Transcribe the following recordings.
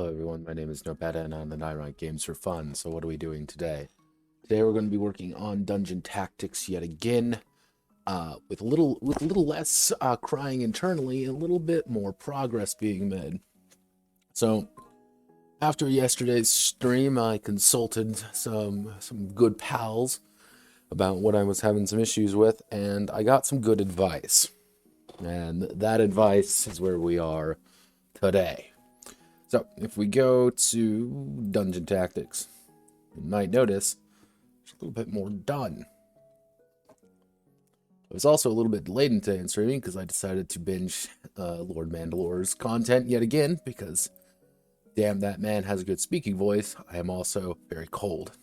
Hello everyone, my name is Notepad and I'm an Anon Games for Fun. So what are we doing today? Today we're going to be working on dungeon tactics yet again, with a little less crying internally and a little bit more progress being made. So after yesterday's stream, I consulted some good pals about what I was having some issues with, and I got some good advice. And that advice is where we are today. So, if we go to Dungeon Tactics, you might notice there's a little bit more done. I was also a little bit delayed in today in streaming because I decided to binge Lord Mandalore's content yet again because, damn, that man has a good speaking voice. I am also very cold.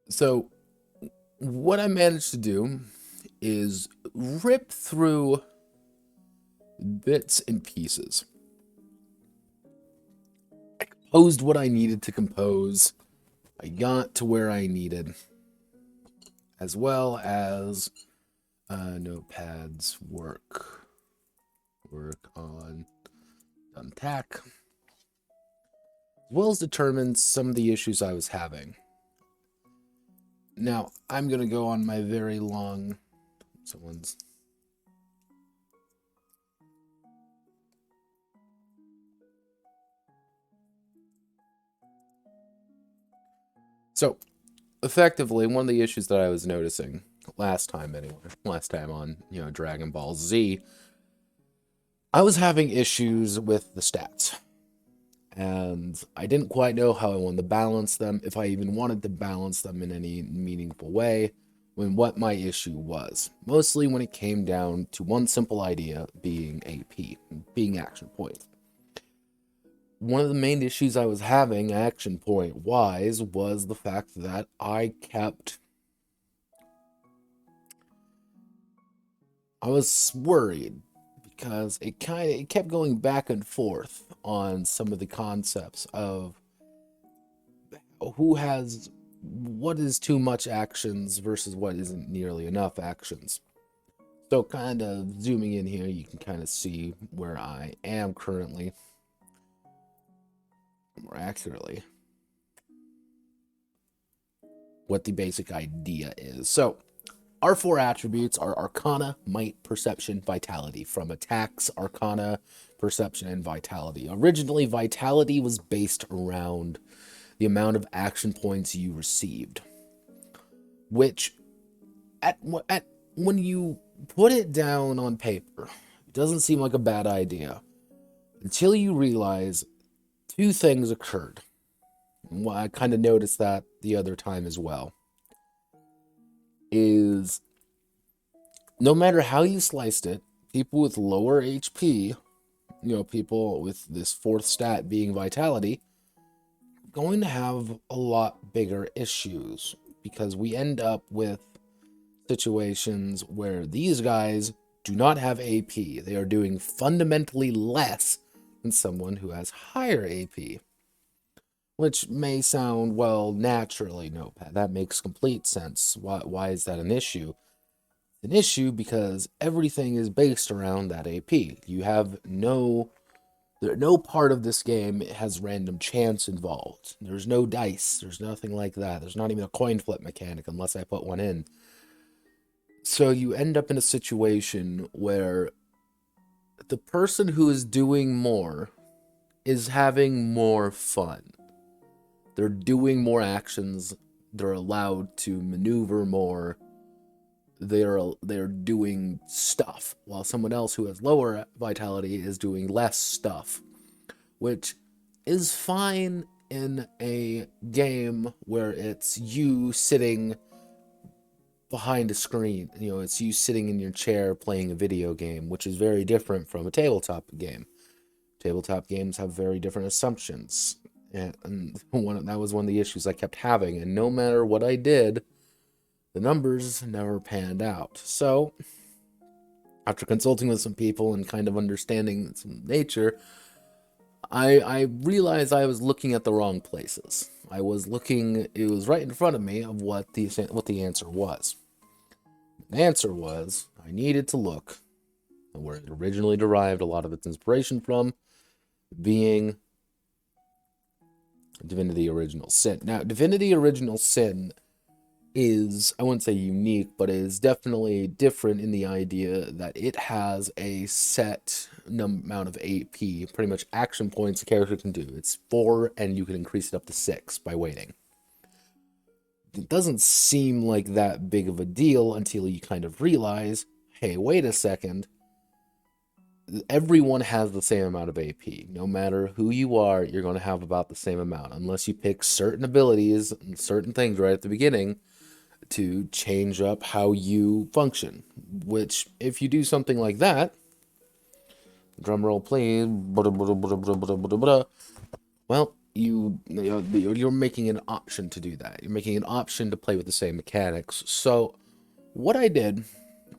So, what I managed to do is rip through bits and pieces. Composed what I needed to compose. I got to where I needed, as well as Notepad's work on Untack, as well as determine some of the issues I was having. Now, I'm going to go on my very long... Someone's... So, effectively, one of the issues that I was noticing last time on, Dragon Ball Z, I was having issues with the stats. And I didn't quite know how I wanted to balance them, if I even wanted to balance them in any meaningful way, when what my issue was. Mostly when it came down to one simple idea, being AP, being action point. One of the main issues I was having, action point-wise, was the fact that I was worried because it kept going back and forth on some of the concepts of what is too much actions versus what isn't nearly enough actions. So kind of zooming in here, you can kind of see where I am currently. More accurately, what the basic idea is. So, our four attributes are Arcana, Might, Perception, Vitality, from attacks, Arcana, Perception, and Vitality. Originally, Vitality was based around the amount of action points you received, which, when you put it down on paper, it doesn't seem like a bad idea, until you realize two things occurred. Well, I kind of noticed that the other time as well. Is no matter how you sliced it, people with lower HP, people with this fourth stat being Vitality, going to have a lot bigger issues because we end up with situations where these guys do not have AP. They are doing fundamentally less than someone who has higher AP. Which may sound, well, naturally, Notepad. That makes complete sense. Why is that an issue? It's an issue because everything is based around that AP. You have no part of this game has random chance involved. There's no dice. There's nothing like that. There's not even a coin flip mechanic unless I put one in. So you end up in a situation where the person who is doing more is having more fun. They're doing more actions. They're allowed to maneuver more. They're doing stuff, while someone else who has lower vitality is doing less stuff, which is fine in a game where it's you sitting behind a screen. It's you sitting in your chair playing a video game, which is very different from a tabletop game. Tabletop games have very different assumptions. And that was one of the issues I kept having. And no matter what I did, the numbers never panned out. So, after consulting with some people and kind of understanding some nature, I realized I was looking at the wrong places. It was right in front of me of what the answer was. The answer was, I needed to look where it originally derived a lot of its inspiration from, being Divinity Original Sin. Now, Divinity Original Sin is, I wouldn't say unique, but is definitely different in the idea that it has a set amount of AP, pretty much action points a character can do. It's 4, and you can increase it up to 6 by waiting. It doesn't seem like that big of a deal until you kind of realize, hey, wait a second, everyone has the same amount of AP. No matter who you are, you're going to have about the same amount, unless you pick certain abilities and certain things right at the beginning to change up how you function. Which, if you do something like that, drum roll please, well, you're making an option to do that. You're making an option to play with the same mechanics. So what I did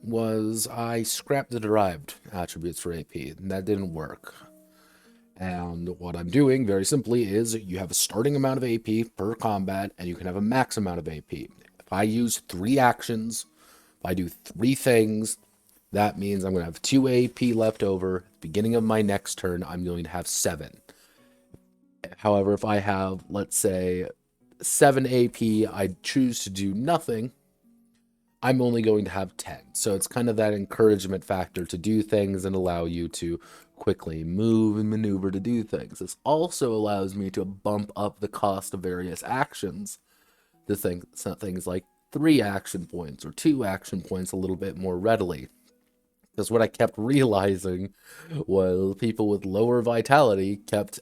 was I scrapped the derived attributes for AP, and that didn't work. And what I'm doing, very simply, is you have a starting amount of AP per combat, and you can have a max amount of AP. If I use 3 actions, if I do 3 things, that means I'm going to have 2 AP left over. Beginning of my next turn, I'm going to have 7. However, if I have, let's say, 7 AP, I choose to do nothing, I'm only going to have 10. So it's kind of that encouragement factor to do things and allow you to quickly move and maneuver to do things. This also allows me to bump up the cost of various actions to things like 3 action points or 2 action points a little bit more readily. Because what I kept realizing was people with lower vitality kept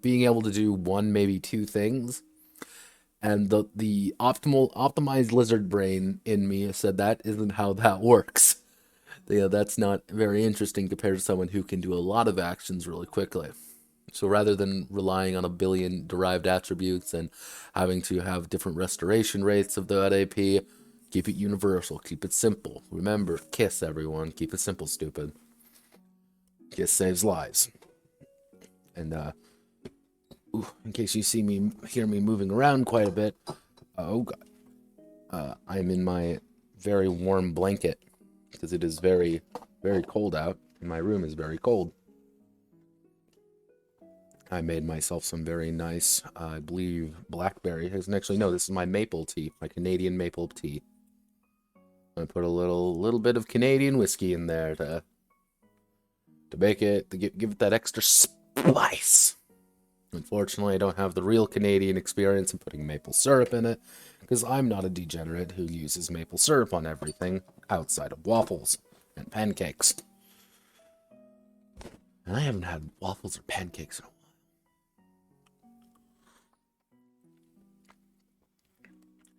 being able to do 1, maybe 2 things. And the optimized lizard brain in me said that isn't how that works. That's not very interesting compared to someone who can do a lot of actions really quickly. So rather than relying on a billion derived attributes and having to have different restoration rates of that AP, keep it universal, keep it simple. Remember, KISS, everyone. Keep it simple, stupid. KISS saves lives. And, in case you hear me moving around quite a bit, oh god, I'm in my very warm blanket because it is very, very cold out, and my room is very cold. I made myself some very nice, I believe, blackberry. Actually, no, this is my maple tea, my Canadian maple tea. I put a little bit of Canadian whiskey in there to make it, to give it that extra spice. Unfortunately, I don't have the real Canadian experience in putting maple syrup in it, because I'm not a degenerate who uses maple syrup on everything outside of waffles and pancakes. And I haven't had waffles or pancakes in a while.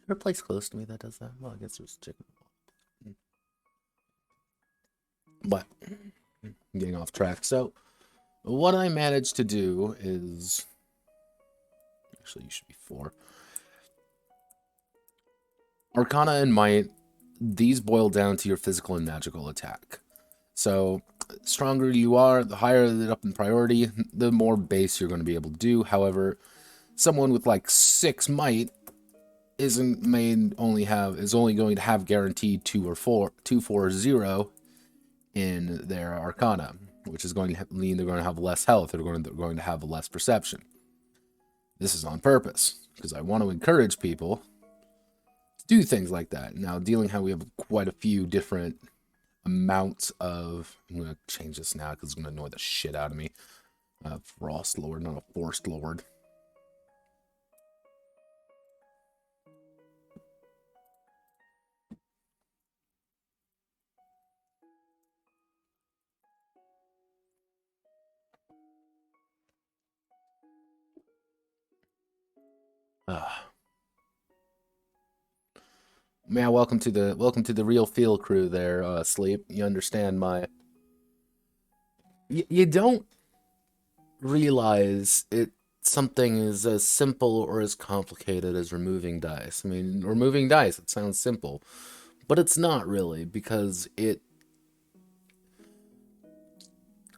Is there a place close to me that does that? Well, I guess there's chicken. But, I'm getting off track. So, what I managed to do is... Actually, you should be 4. Arcana and Might, these boil down to your physical and magical attack. So, stronger you are, the higher it up in priority, the more base you're going to be able to do. However, someone with like 6 Might is only going to have guaranteed 2 or 4, 2, 4, or 0 in their Arcana, which is going to mean they're going to have less health, they're going to have less perception. This is on purpose, because I want to encourage people to do things like that. Now, dealing how we have quite a few different amounts of... I'm going to change this now, because it's going to annoy the shit out of me. Frost Lord, not a Forest Lord. Man, welcome to the real feel crew there, Sleep. You understand my... You don't realize something is as simple or as complicated as removing dice. I mean, removing dice, it sounds simple, but it's not really, because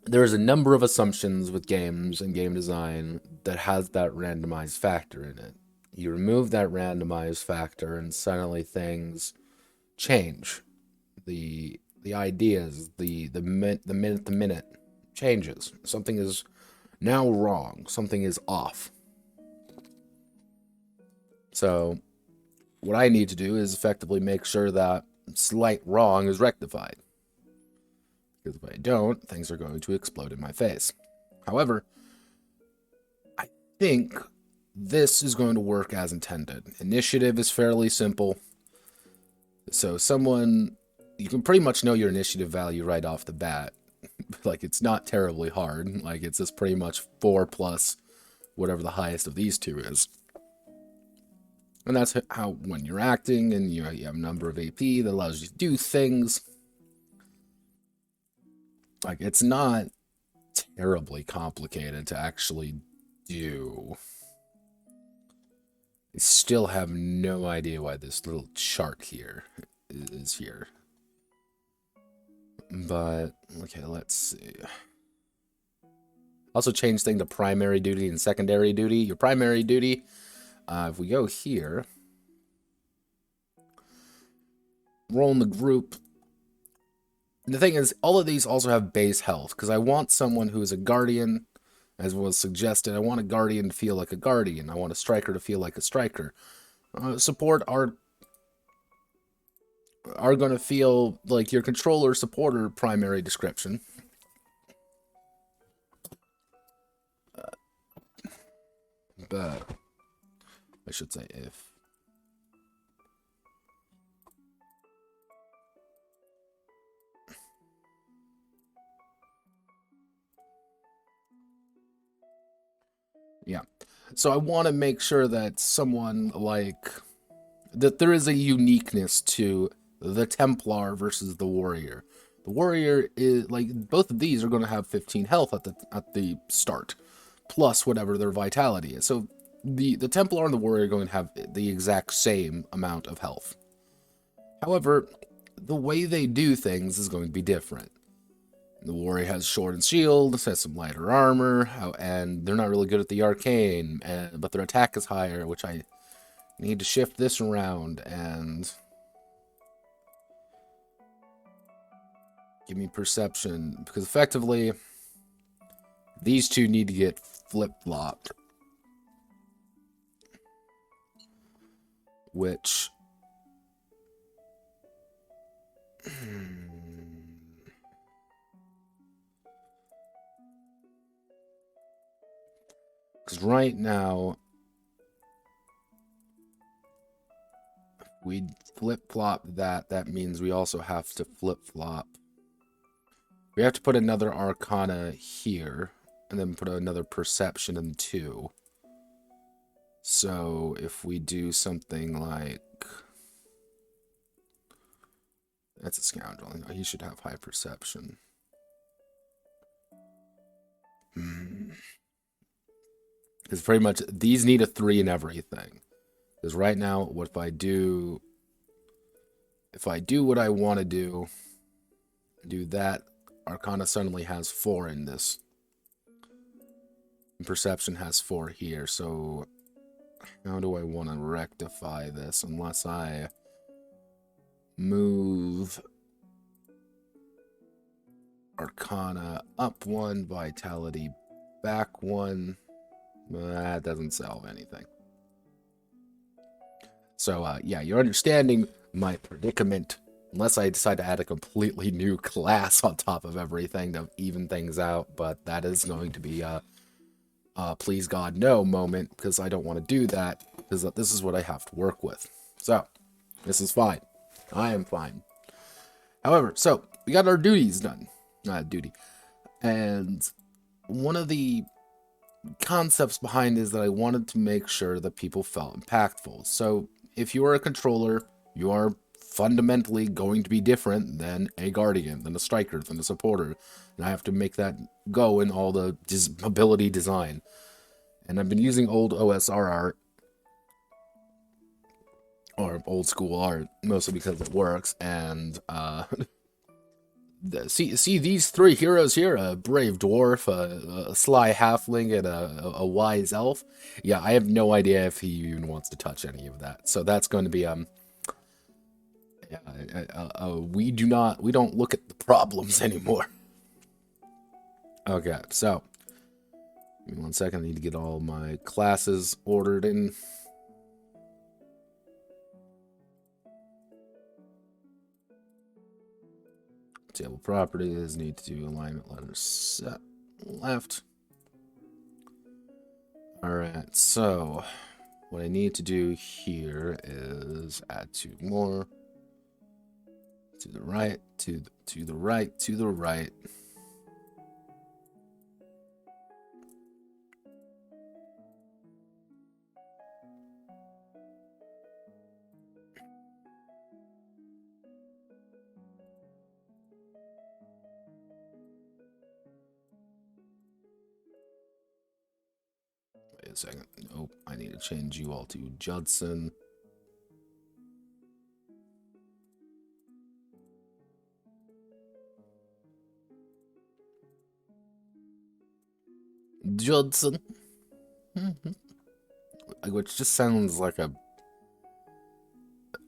there's a number of assumptions with games and game design that has that randomized factor in it. You remove that randomized factor and suddenly things change. The ideas, the minute to minute changes. Something is now wrong. Something is off. So what I need to do is effectively make sure that slight wrong is rectified. Because if I don't, things are going to explode in my face. However, I think this is going to work as intended. Initiative is fairly simple. So you can pretty much know your initiative value right off the bat. Like, it's not terribly hard. Like, it's just pretty much 4 plus whatever the highest of these two is. And that's how, when you're acting and you have a number of AP that allows you to do things. Like, it's not terribly complicated to actually do. I still have no idea why this little chart here is here. But, okay, let's see. Also change thing to primary duty and secondary duty. Your primary duty, if we go here, roll in the group. The thing is, all of these also have base health, because I want someone who is a guardian, as was suggested. I want a guardian to feel like a guardian. I want a striker to feel like a striker. Support are going to feel like your controller supporter primary description. But I should say if. Yeah. So I want to make sure that that there is a uniqueness to the Templar versus the Warrior. The Warrior is, both of these are going to have 15 health at the start, plus whatever their vitality is. So the Templar and the Warrior are going to have the exact same amount of health. However, the way they do things is going to be different. The Warrior has sword and shield, has some lighter armor, and they're not really good at the arcane, but their attack is higher, which I need to shift this around and give me perception, because effectively these two need to get flip-flopped, which because right now we flip-flop that means we also have to flip-flop. We have to put another Arcana here, and then put another Perception in 2. So if we do something like... That's a scoundrel. He should have high Perception. Because pretty much, these need a 3 in everything. Because right now, if I do what I want to do that, Arcana suddenly has 4 in this. And Perception has 4 here, so how do I want to rectify this? Unless I move Arcana up 1, Vitality back 1. That doesn't solve anything. So, yeah, you're understanding my predicament. Unless I decide to add a completely new class on top of everything to even things out. But that is going to be a please God no moment, because I don't want to do that, because this is what I have to work with. So, this is fine. I am fine. However, so, we got our duties done. And one of the concepts behind is that I wanted to make sure that people felt impactful. So, if you are a controller, you are fundamentally going to be different than a guardian, than a striker, than a supporter. And I have to make that go in all the ability design. And I've been using old OSR art, or old school art, mostly because it works. And see these 3 heroes here, a brave dwarf, a sly halfling, and a wise elf. Yeah, I have no idea if he even wants to touch any of that. So that's going to be we don't look at the problems anymore. Okay, so give me 1 second. I need to get all my classes ordered in. Table properties, need to do alignment letters set left. Alright, so what I need to do here is add 2 more. To the right, to the right, to the right. Wait a second. Nope, I need to change you all to Judson. Judson. Which just sounds like a...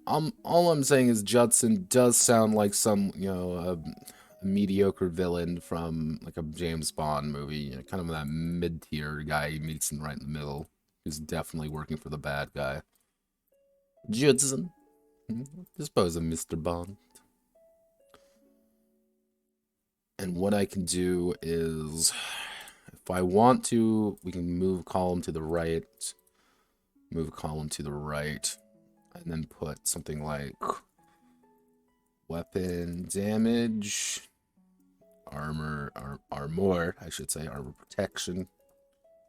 all I'm saying is Judson does sound like some, a mediocre villain from like a James Bond movie, kind of that mid-tier guy he meets in right in the middle, who's definitely working for the bad guy. Judson. Dispose of Mr. Bond. And what I can do is, if I want to, we can move column to the right, and then put something like weapon damage, armor, I should say, armor protection.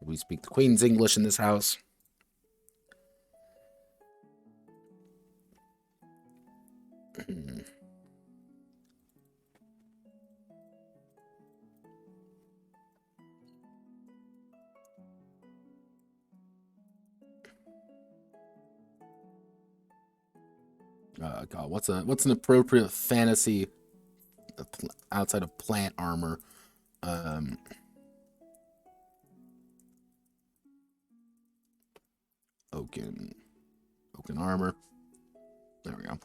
We speak the Queen's English in this house. God, what's an appropriate fantasy outside of plant armor? Oaken armor. There we go.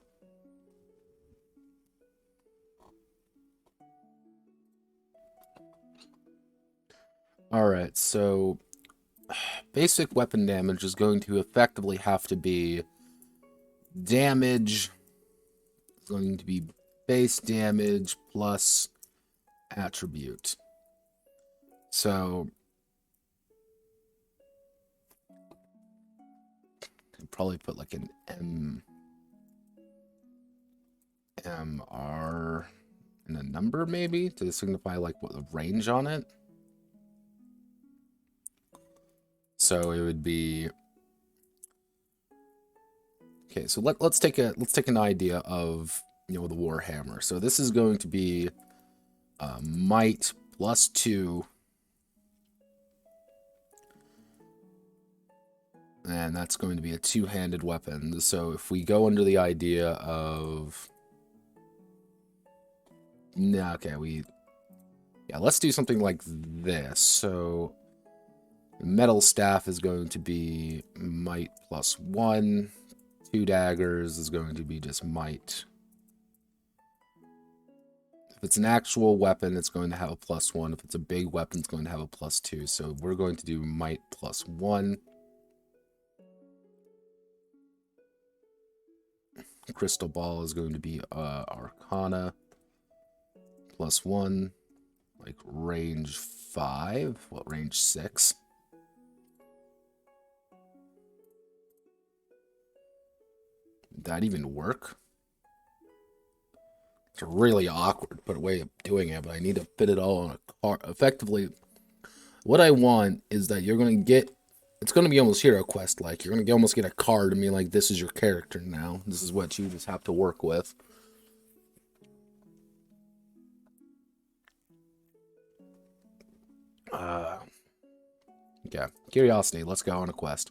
All right, so basic weapon damage is going to effectively have to be damage. It's going to be base damage plus attribute. So I'd probably put like an MR and a number maybe to signify like what the range on it. So it would be okay. So let's take an idea of the Warhammer. So this is going to be might plus 2, and that's going to be a 2-handed weapon. So if we go under the idea of let's do something like this. So metal staff is going to be might plus 1. 2 daggers is going to be just might. If it's an actual weapon, it's going to have a plus 1. If it's a big weapon, it's going to have a plus 2. So we're going to do might plus 1. Crystal ball is going to be Arcana plus 1. Like range 5. What, range 6? Did that even work? It's a really awkward way of doing it, but I need to fit it all on a card. Effectively, what I want is that you're going to get... It's going to be almost Hero Quest like. You're going to almost get a card and be like, this is your character now. This is what you just have to work with. Okay. Curiosity. Let's go on a quest.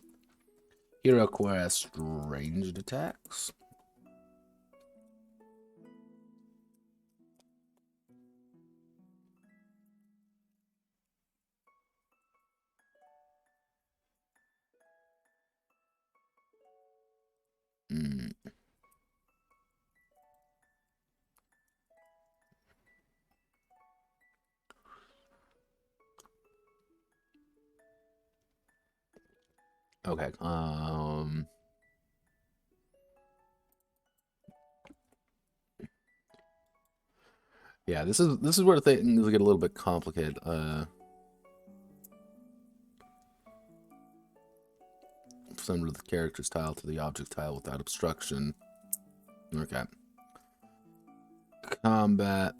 Hero Quest. Ranged attacks. Okay. Yeah, this is where things get a little bit complicated. Send the character's tile to the object tile without obstruction. Okay. Combat.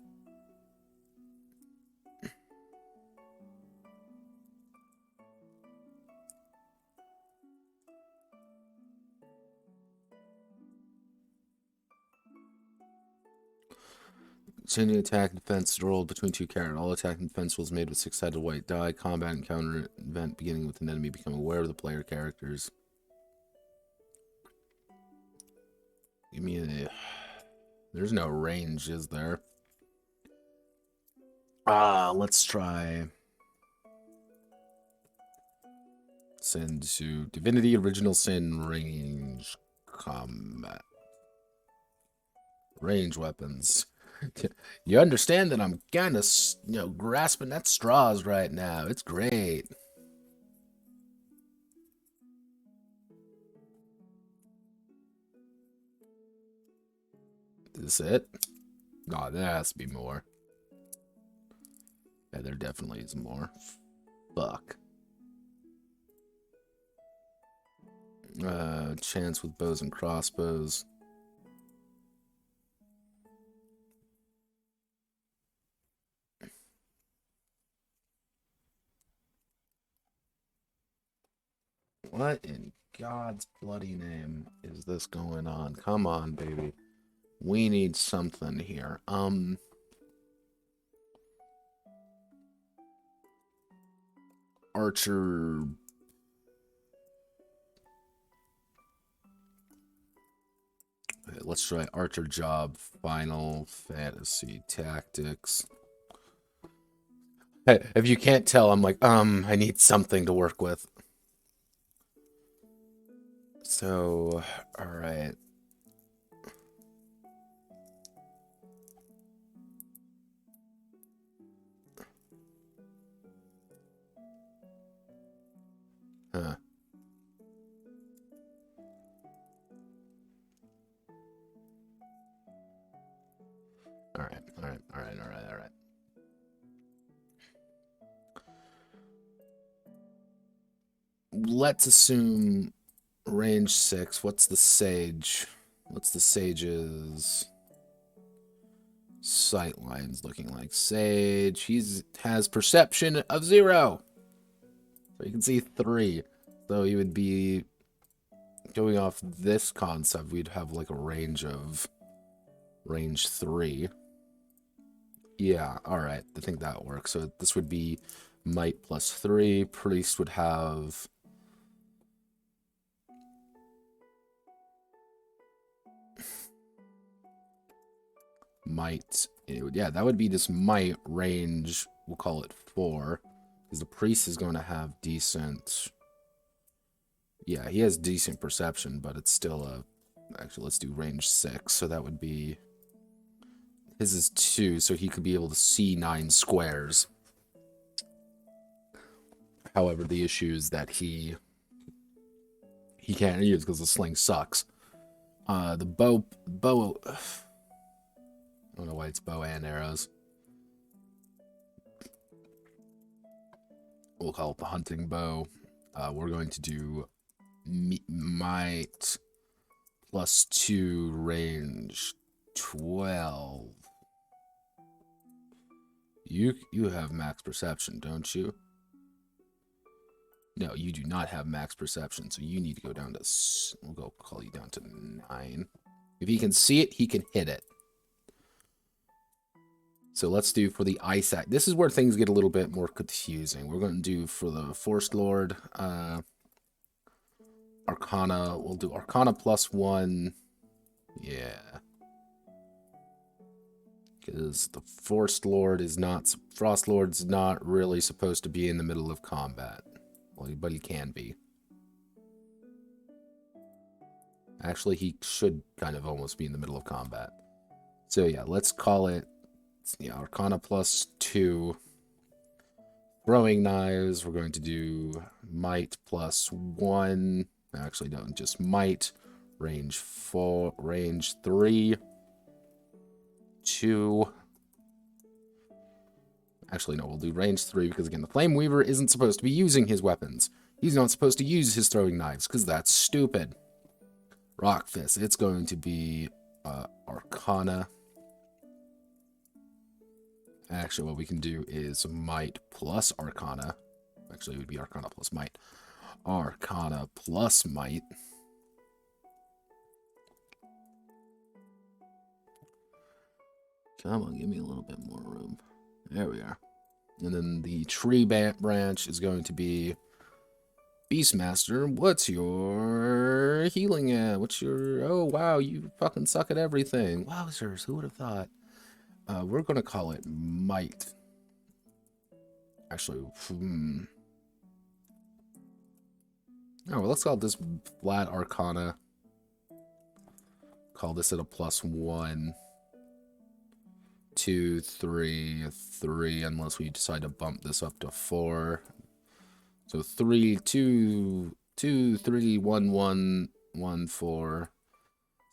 Continue attack and defense roll between two characters. All attack and defense rolls made with six-sided white die. Combat encounter event beginning with an enemy become aware of the player characters. Give me a... There's no range, is there? Let's try... Send to Divinity Original Sin range combat. Range weapons. You understand that I'm kind of, grasping at straws right now. It's great. Is this it? Oh, there has to be more. Yeah, there definitely is more. Fuck. Chance with bows and crossbows. What in God's bloody name is this going on? Come on, baby. We need something here. Archer. Okay, let's try Archer Job Final Fantasy Tactics. Hey, if you can't tell, I'm like, I need something to work with. So, alright. Huh. Alright. Let's assume range 6. What's the sage? What's the sage's sight lines looking like? Sage, has perception of 0. So you can see 3. So he would be going off this concept. We'd have like a range 3. Yeah, alright. I think that works. So this would be might plus 3. Priest would have... might. Yeah, that would be this might range. We'll call it 4. Because the priest is going to have decent... Yeah, he has decent perception, but it's still a... Actually, let's do range 6. So that would be... His is 2, so he could be able to see 9 squares. However, the issue is that he can't use because the sling sucks. The bow... I don't know why it's bow and arrows. We'll call it the hunting bow. We're going to do might plus 2 range 12. You have max perception, don't you? No, you do not have max perception, so you need to go down to... We'll go call you down to 9. If he can see it, he can hit it. So let's do for the Ice Act. This is where things get a little bit more confusing. We're going to do for the Forest Lord, Arcana. We'll do Arcana plus 1. Yeah. Because the Forest Lord is not... Frost Lord's not really supposed to be in the middle of combat. Well, but he can be. Actually, he should kind of almost be in the middle of combat. So yeah, let's call it... Yeah, Arcana plus 2. throwing knives, we're going to do might +1. Actually, no, just might. Range 4, range 3, 2. Actually, no, we'll do range 3 because, again, the Flame Weaver isn't supposed to be using his weapons. He's not supposed to use his throwing knives because that's stupid. Rock Fist, it's going to be Arcana. Actually, what we can do is might plus Arcana. Actually, it would be Arcana plus might. Arcana plus might. Come on, give me a little bit more room. There we are. And then the tree branch is going to be Beastmaster. What's your healing at? What's your... Oh, wow, you fucking suck at everything. Wowzers, who would have thought? We're going to call it Might. Actually, Oh, well, let's call this flat Arcana. Call this at a +1. 2, 3, 3, unless we decide to bump this up to 4. So 3, 2, 2, 3, 1, 1, 1, 4.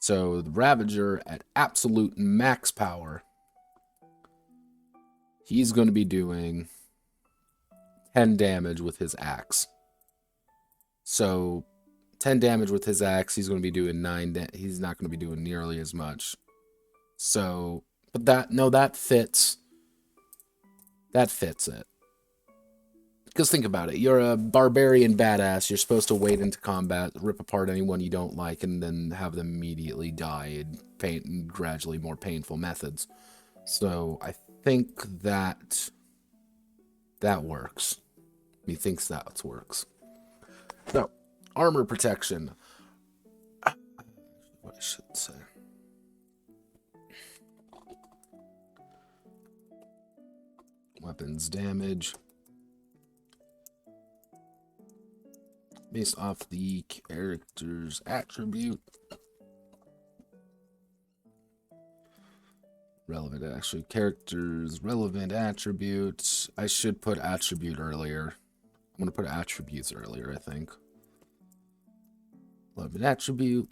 So the Ravager at absolute max power, he's going to be doing 10 damage with his axe. So 10 damage with his axe, he's going to be doing 9. He's not going to be doing nearly as much. So... But that fits. That fits it. Because think about it. You're a barbarian badass. You're supposed to wade into combat, rip apart anyone you don't like, and then have them immediately die in gradually more painful methods. So I think that works. He thinks that works. So, armor protection. What I should say. Weapons damage. Based off the character's attribute. Relevant, actually. Character's relevant attributes. I should put attribute earlier. I'm going to put attributes earlier, I think. Relevant attribute.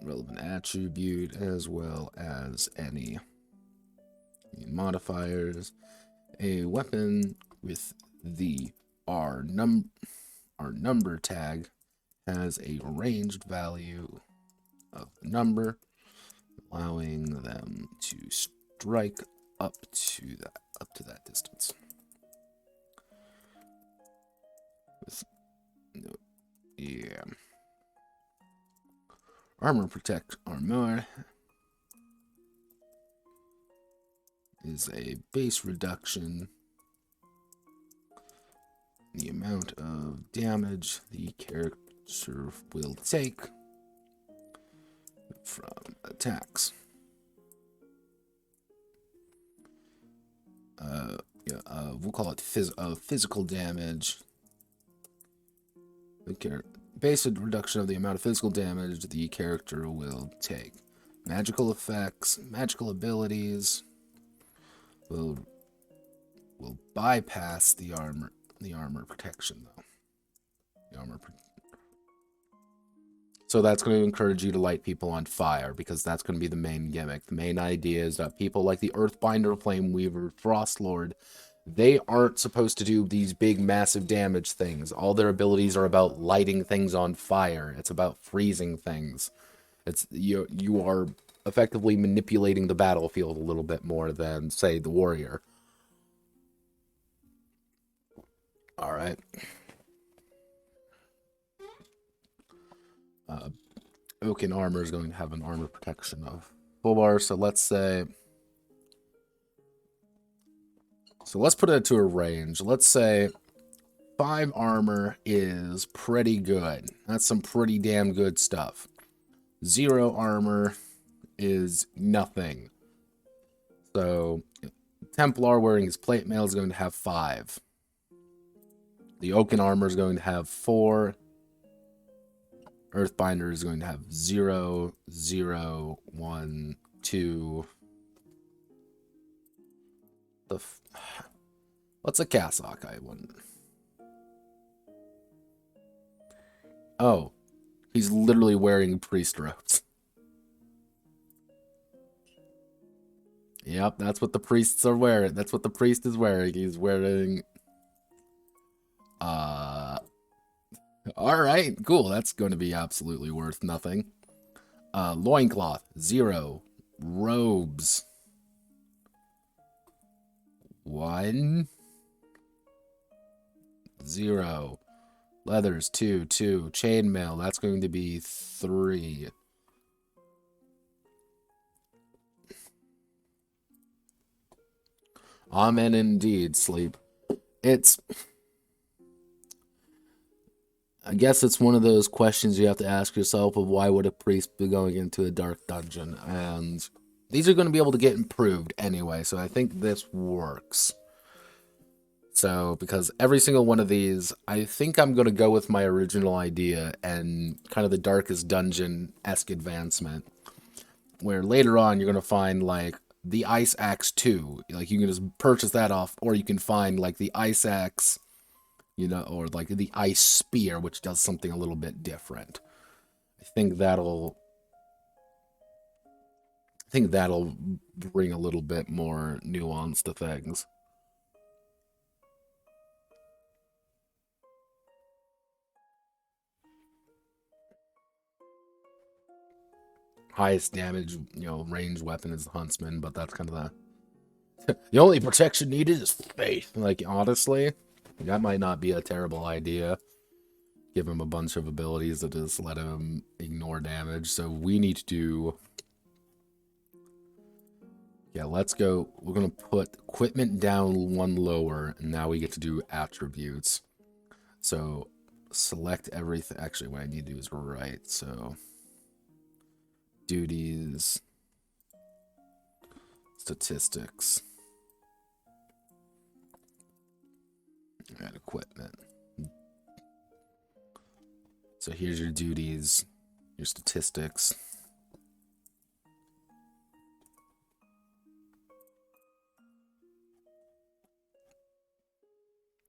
Relevant attribute, as well as any modifiers. A weapon with the R number tag has a ranged value of the number, allowing them to strike up to that distance. Yeah. Armor protect armor is a base reduction. The amount of damage the character will take from attacks. We'll call it physical damage. Base reduction of the amount of physical damage the character will take. Magical effects, magical abilities will bypass the armor protection though. So that's going to encourage you to light people on fire because that's going to be the main gimmick. The main idea is that people like the Earthbinder, Flame Weaver, Frostlord, they aren't supposed to do these big, massive damage things. All their abilities are about lighting things on fire. It's about freezing things. It's you are effectively manipulating the battlefield a little bit more than, say, the warrior. All right. Oaken armor is going to have an armor protection of 4. So let's say... So let's put it to a range. Let's say 5 armor is pretty good. That's some pretty damn good stuff. 0 armor is nothing. So Templar wearing his plate mail is going to have 5. The Oaken armor is going to have 4. Earthbinder is going to have 0, 0, 1, 2. What's a cassock? I wouldn't. Oh, he's literally wearing priest robes. Yep, that's what the priests are wearing. That's what the priest is wearing. He's wearing... Alright, cool. That's going to be absolutely worth nothing. Loincloth, 0. Robes, 1. 0. Leathers, 2. Chainmail, that's going to be 3. Amen indeed, sleep. I guess it's one of those questions you have to ask yourself of why would a priest be going into a dark dungeon? And these are going to be able to get improved anyway, so I think this works. So, because every single one of these, I think I'm going to go with my original idea and kind of the Darkest Dungeon-esque advancement, where later on you're going to find, like, the Ice Axe 2. Like, you can just purchase that off, or you can find, like, the Ice Axe, you know, or, like, the Ice Spear, which does something a little bit different. I think that'll bring a little bit more nuance to things. Highest damage, you know, ranged weapon is the Huntsman, but that's kind of the only protection needed is faith. Like, honestly, that might not be a terrible idea. Give him a bunch of abilities that just let him ignore damage. So we need to do... Yeah, let's go. We're going to put equipment down 1 lower, and now we get to do attributes. So select everything. Actually, what I need to do is write. So duties, statistics, and equipment. So here's your duties, your statistics.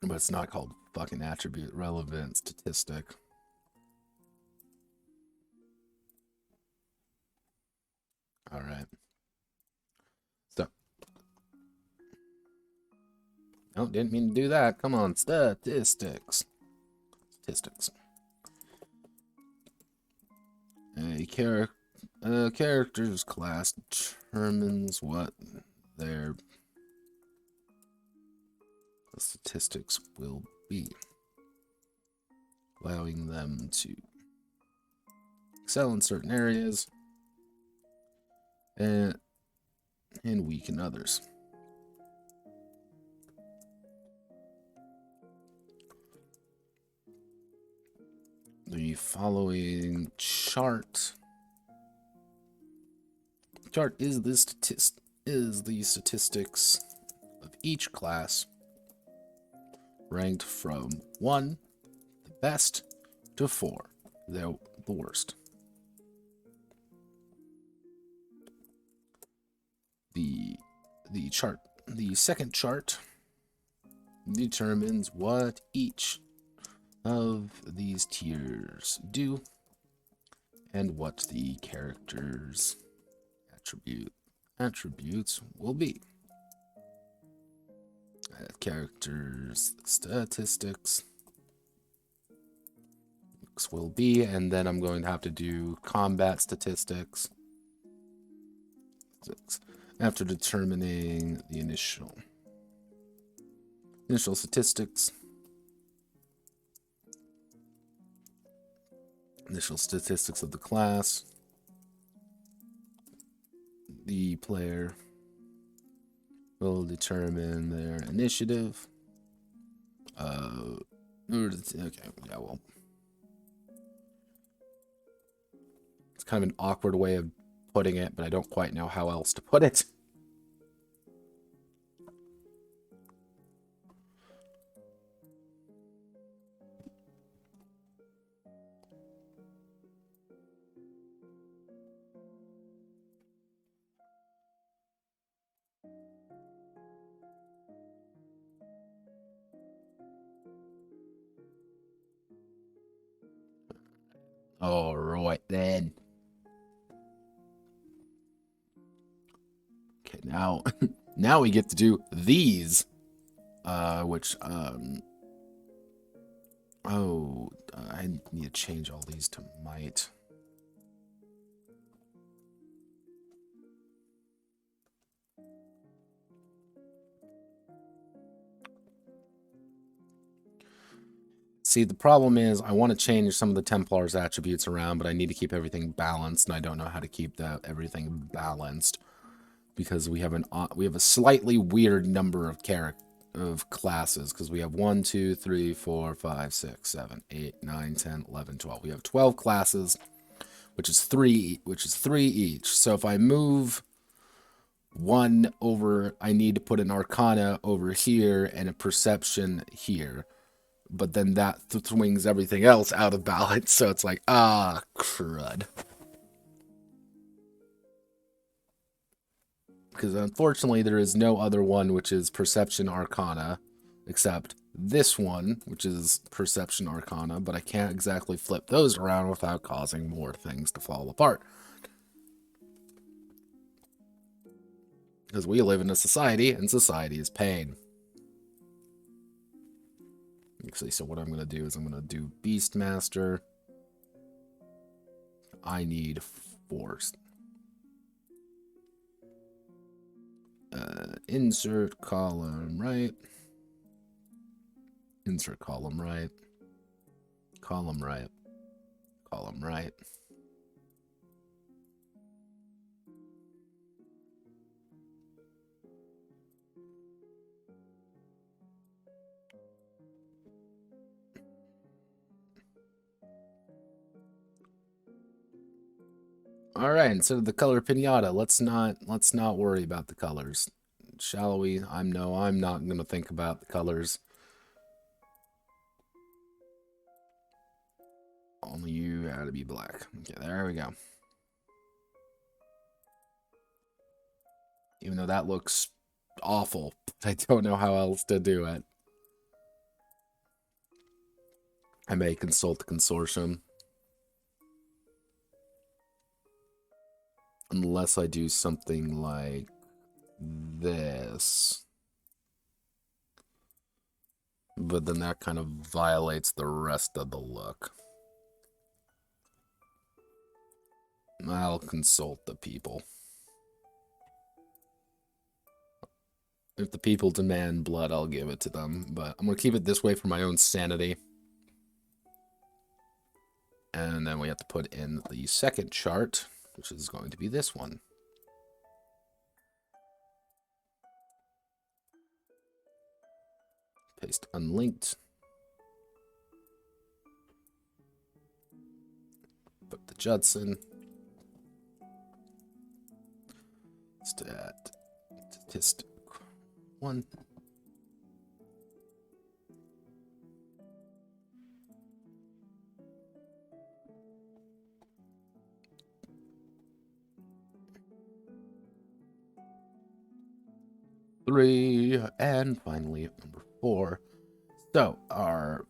But it's not called fucking attribute, relevant statistic. All right. So. Oh, didn't mean to do that. Come on, statistics. Statistics. A character's class determines what their statistics will be, allowing them to excel in certain areas and weaken others. The following chart is the statistics of each class, ranked from 1, the best, to 4, the worst. The second chart determines what each of these tiers do and what the character's attributes will be. Character's statistics will be, and then I'm going to have to do combat statistics after determining the initial statistics. Initial statistics of the class. The player will determine their initiative. Okay, yeah, well. It's kind of an awkward way of putting it, but I don't quite know how else to put it. All right, then. Okay, now, now we get to do these, which, I need to change all these to might. See, the problem is I want to change some of the Templar's attributes around, but I need to keep everything balanced, and I don't know how to keep everything balanced because we have a slightly weird number of classes because we have 1, 2, 3, 4, 5, 6, 7, 8, 9, 10, 11, 12. We have 12 classes, which is three each. So if I move one over, I need to put an Arcana over here and a Perception here. But then that swings everything else out of balance, so it's like, crud. Because unfortunately, there is no other one which is Perception Arcana, except this one, which is Perception Arcana, but I can't exactly flip those around without causing more things to fall apart. Because we live in a society, and society is pain. Actually, so what I'm going to do is I'm going to do Beastmaster. I need force. Insert column right. Insert column right. Column right. Column right. All right, instead of the color pinata, let's not worry about the colors, shall we? I'm not gonna think about the colors. Only you gotta be black. Okay, there we go. Even though that looks awful, I don't know how else to do it. I may consult the consortium. Unless I do something like this. But then that kind of violates the rest of the look. I'll consult the people. If the people demand blood, I'll give it to them. But I'm going to keep it this way for my own sanity. And then we have to put in the second chart, which is going to be this one. Paste unlinked. Put the Judson. Statistic 1. Three, and finally number 4. So our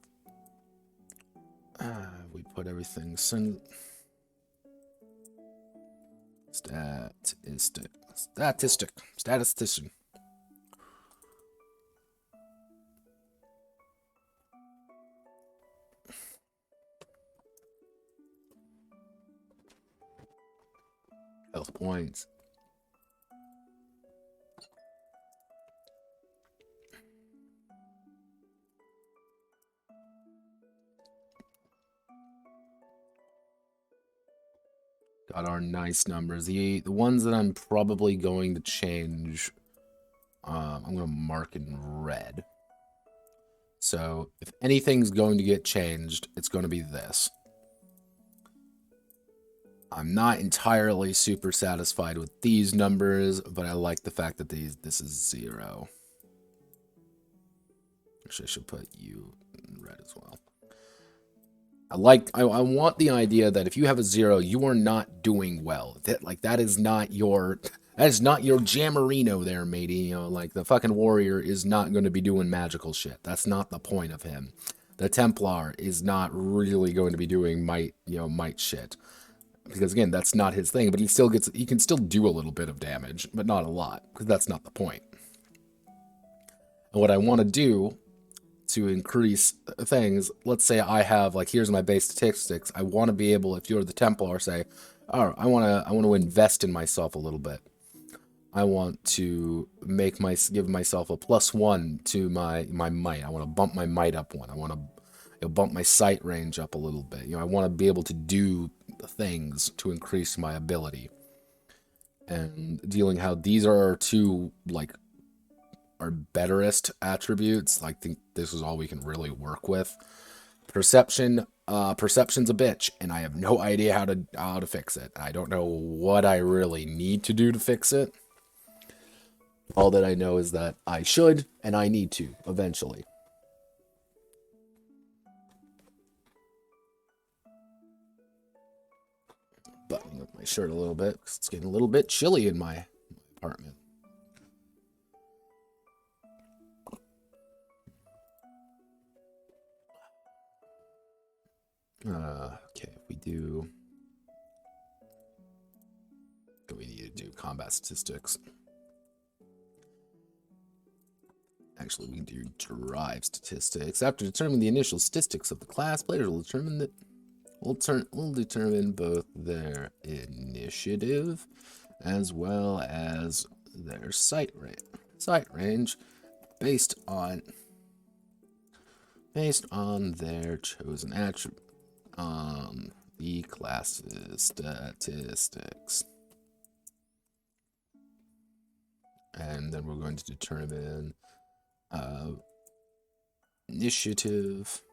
we put everything statistician. Health points. Got our nice numbers. The ones that I'm probably going to change, I'm going to mark in red. So if anything's going to get changed, it's going to be this. I'm not entirely super satisfied with these numbers, but I like the fact that this is 0. Actually, I should put you in red as well. I want the idea that if you have a 0, you are not doing well. That is not your Jammerino there, matey. You know, like the fucking warrior is not going to be doing magical shit. That's not the point of him. The Templar is not really going to be doing might shit. Because again, that's not his thing, but he can still do a little bit of damage, but not a lot, because that's not the point. And what I want to do to increase things, let's say I have, like, here's my base statistics. I want to be able, if you're the Templar, say, oh, I want to invest in myself a little bit. I want to give myself a +1 to my might. I want to bump my might up one. I want to bump my sight range up a little bit. I want to be able to do things to increase my ability. And dealing how these are our two, like, our betterest attributes. I think this is all we can really work with. Perception's a bitch, and I have no idea how to fix it. I don't know what I really need to do to fix it. All that I know is that I should, and I need to, eventually. Buttoning up my shirt a little bit, because it's getting a little bit chilly in my apartment. Okay, if we do... We need to do combat statistics. Actually, we can do drive statistics. After determining the initial statistics of the class, players will determine both their initiative as well as their sight range based on their chosen attribute on the class's statistics. And then we're going to determine initiative.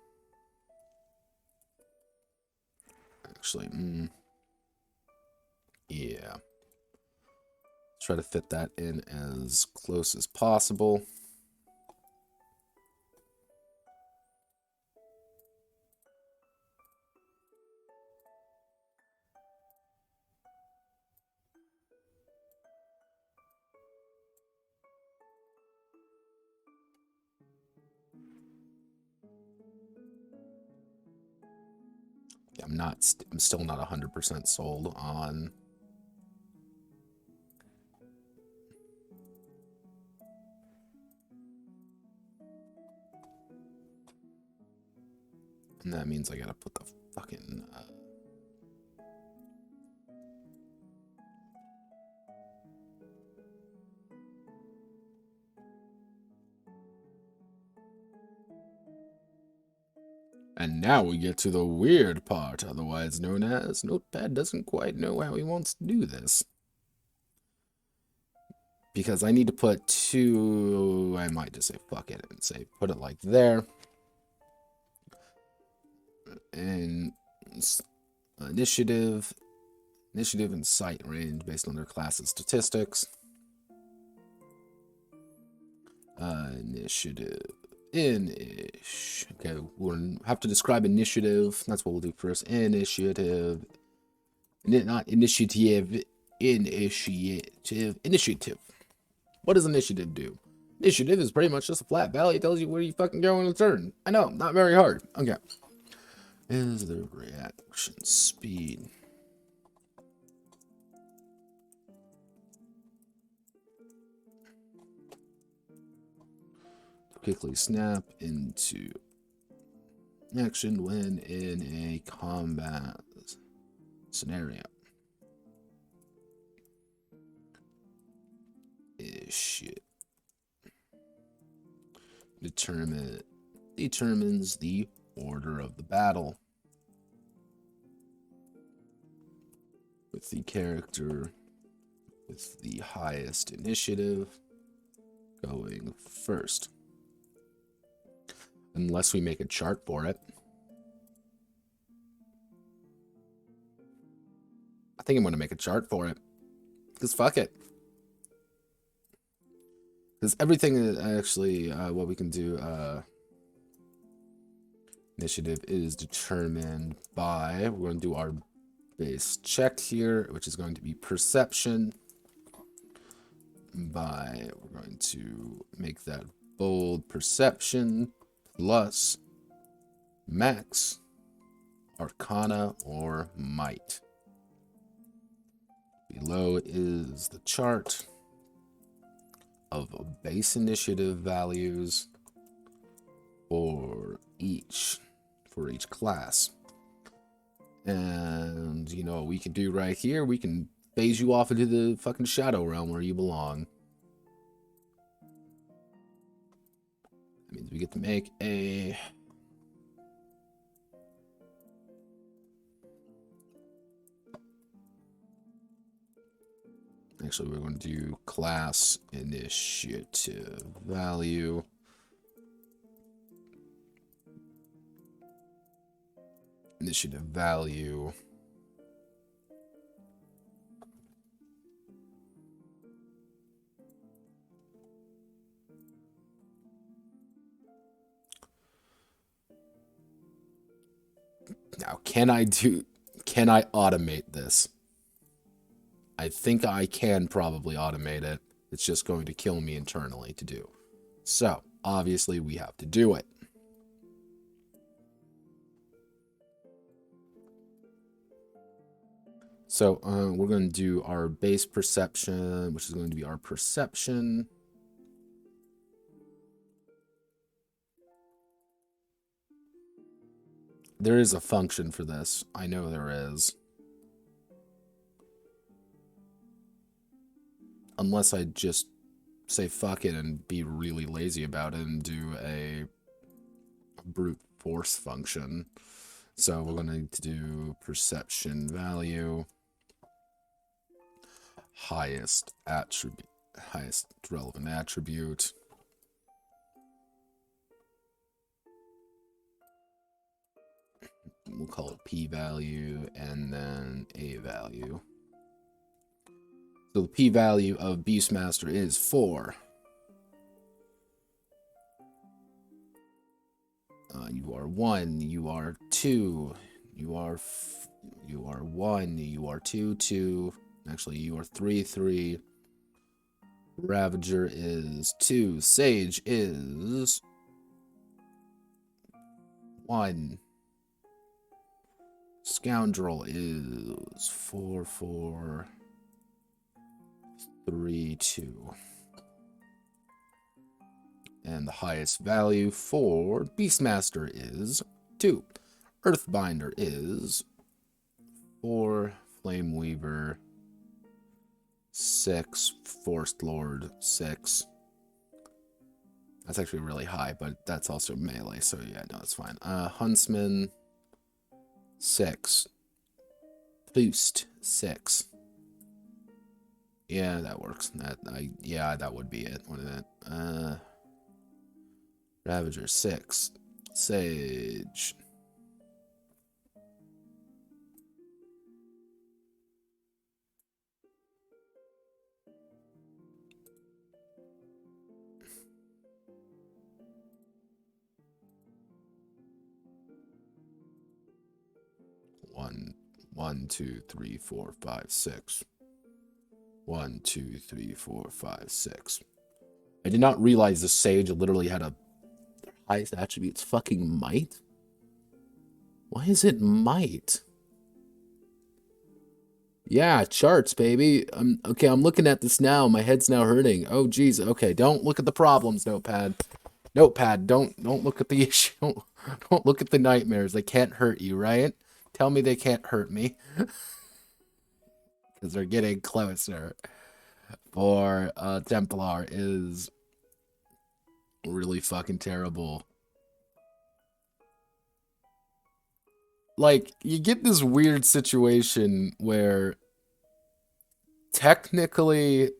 Actually, yeah. Try to fit that in as close as possible. I'm still not 100% sold on and that means I gotta put the fucking And now we get to the weird part, otherwise known as Notepad doesn't quite know how he wants to do this. Because I need to put two, I might just say fuck it and say put it like there. And initiative and sight range based on their class's statistics. Initiative. Okay, we'll have to describe initiative. That's what we'll do first. Initiative. Not initiative. Initiative. What does initiative do? Initiative is pretty much just a flat value. It tells you where you fucking go in a turn. I know, not very hard. Okay. Is the reaction speed. Quickly snap into action when in a combat scenario. Shit. Determines the order of the battle. With the character with the highest initiative going first. Unless we make a chart for it. I think I'm going to make a chart for it. Because fuck it. Because everything is actually what we can do. Initiative is determined by, we're going to do our base check here, which is going to be perception. We're going to make that bold perception plus Max, Arcana, or Might. Below is the chart of base initiative values for each class. And you know what we can do right here? We can phase you off into the fucking shadow realm where you belong. That means we get to make a actually, we're going to do class initiative value. Initiative value. Now, can I automate this? I think I can probably automate it. It's just going to kill me internally to do. So, obviously, we have to do it. So, we're going to do our base perception, which is going to be our perception. There is a function for this. I know there is. Unless I just say fuck it and be really lazy about it and do a brute force function. So we're going to do perception value, highest relevant attribute. We'll call it P value and then A value. So the P value of Beastmaster is 4. You are 1, you are 2, you are 1, you are 2, 2. Actually, you are 3, 3. Ravager is 2. Sage is 1. Scoundrel is 4, 4, 3, 2. And the highest value for Beastmaster is 2. Earthbinder is 4. Flame Weaver 6. Forest Lord 6. That's actually really high, but that's also melee, so yeah, no, it's fine. Huntsman 6. Boost 6. Yeah, that works. Yeah, that would be it, wouldn't it? Ravager 6. Sage. One, 2, 3, 4, 5, 6. 1, 2, 3, 4, 5, 6. I did not realize the Sage literally had a highest attribute's fucking might. Why is it might? Yeah, charts, baby. Okay, I'm looking at this now. My head's now hurting. Oh, geez. Okay, don't look at the problems, Notepad. Notepad, don't look at the issue. Don't look at the nightmares. They can't hurt you, right? Tell me they can't hurt me. Because they're getting closer. For Templar is really fucking terrible. Like, you get this weird situation where technically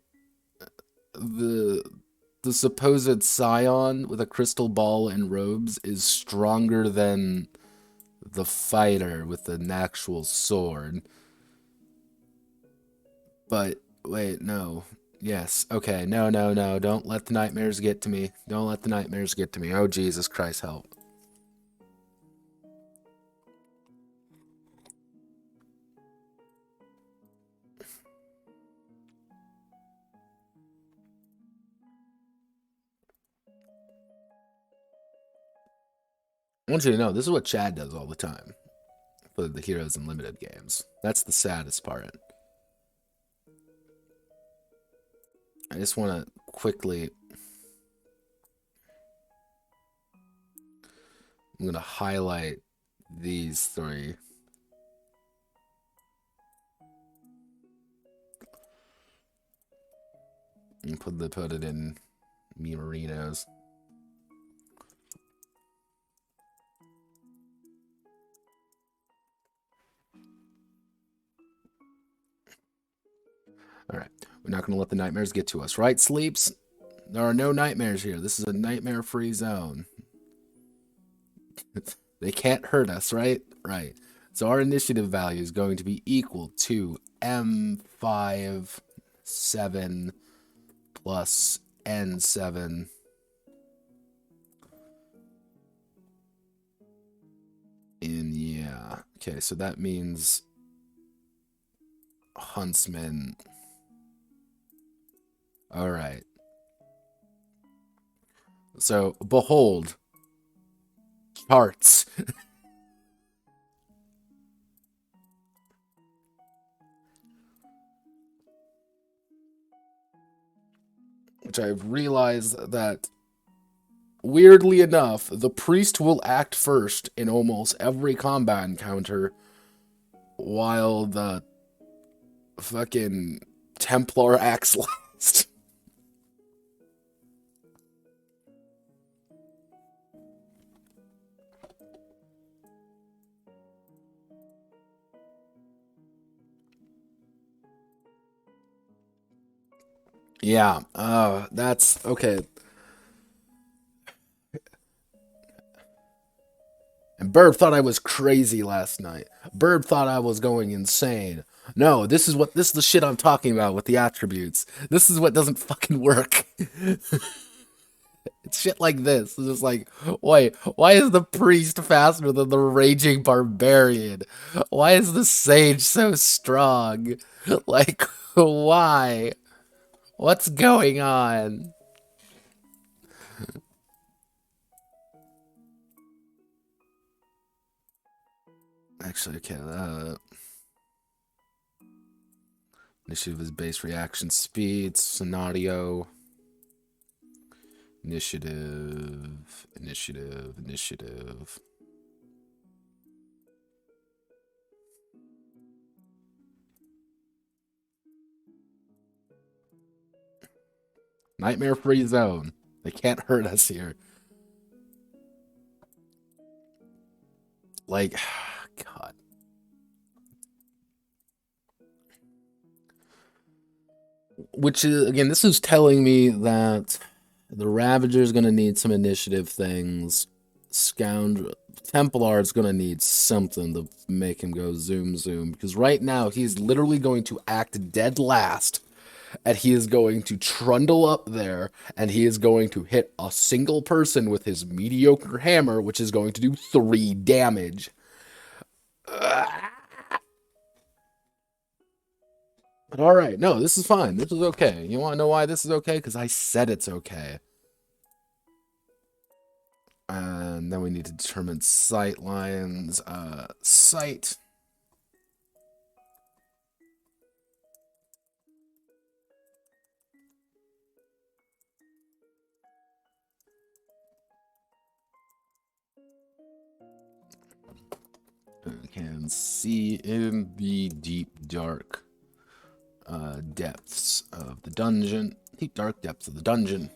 the supposed scion with a crystal ball and robes is stronger than the fighter with an actual sword. But wait, no. Yes. Okay. No, no, no. Don't let the nightmares get to me. Don't let the nightmares get to me. Oh, Jesus Christ, help. I want you to know, this is what Chad does all the time for the Heroes Unlimited games. That's the saddest part. I just want to quickly... I'm going to highlight these three. And put it in Mimarinos. Alright. We're not going to let the nightmares get to us. Right, Sleeps? There are no nightmares here. This is a nightmare-free zone. They can't hurt us, right? Right. So our initiative value is going to be equal to M5, 7 plus N7 yeah. Okay, so that means Huntsman. All right. So behold, charts. Which I've realized that, weirdly enough, the priest will act first in almost every combat encounter, while the fucking Templar acts last. Yeah, that's okay. And Burb thought I was crazy last night. Burb thought I was going insane. No, this is the shit I'm talking about with the attributes. This is what doesn't fucking work. It's shit like this. It's just like, wait, why is the priest faster than the raging barbarian? Why is the sage so strong? Like, why? What's going on? Actually, okay, initiative is base reaction speed, scenario, initiative. Nightmare free zone. They can't hurt us here. Like, God. Which is, again, this is telling me that the Ravager's gonna need some initiative things. Scoundrel Templar's gonna need something to make him go zoom zoom. Because right now he's literally going to act dead last. And he is going to trundle up there, and he is going to hit a single person with his mediocre hammer, which is going to do 3 damage. But alright, no, this is fine. This is okay. You want to know why this is okay? Because I said it's okay. And then we need to determine sight lines. Sight. Can see in the deep dark depths of the dungeon. Deep dark depths of the dungeon.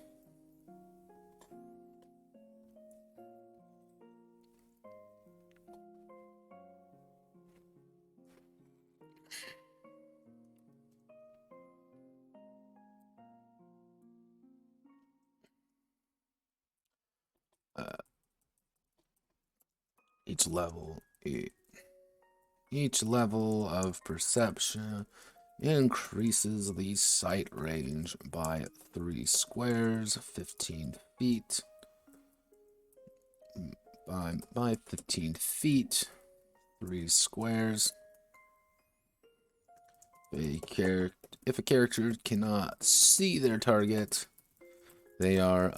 Each level of perception increases the sight range by 3 squares, 15 feet. By 15 feet, 3 squares. If a character cannot see their target, they are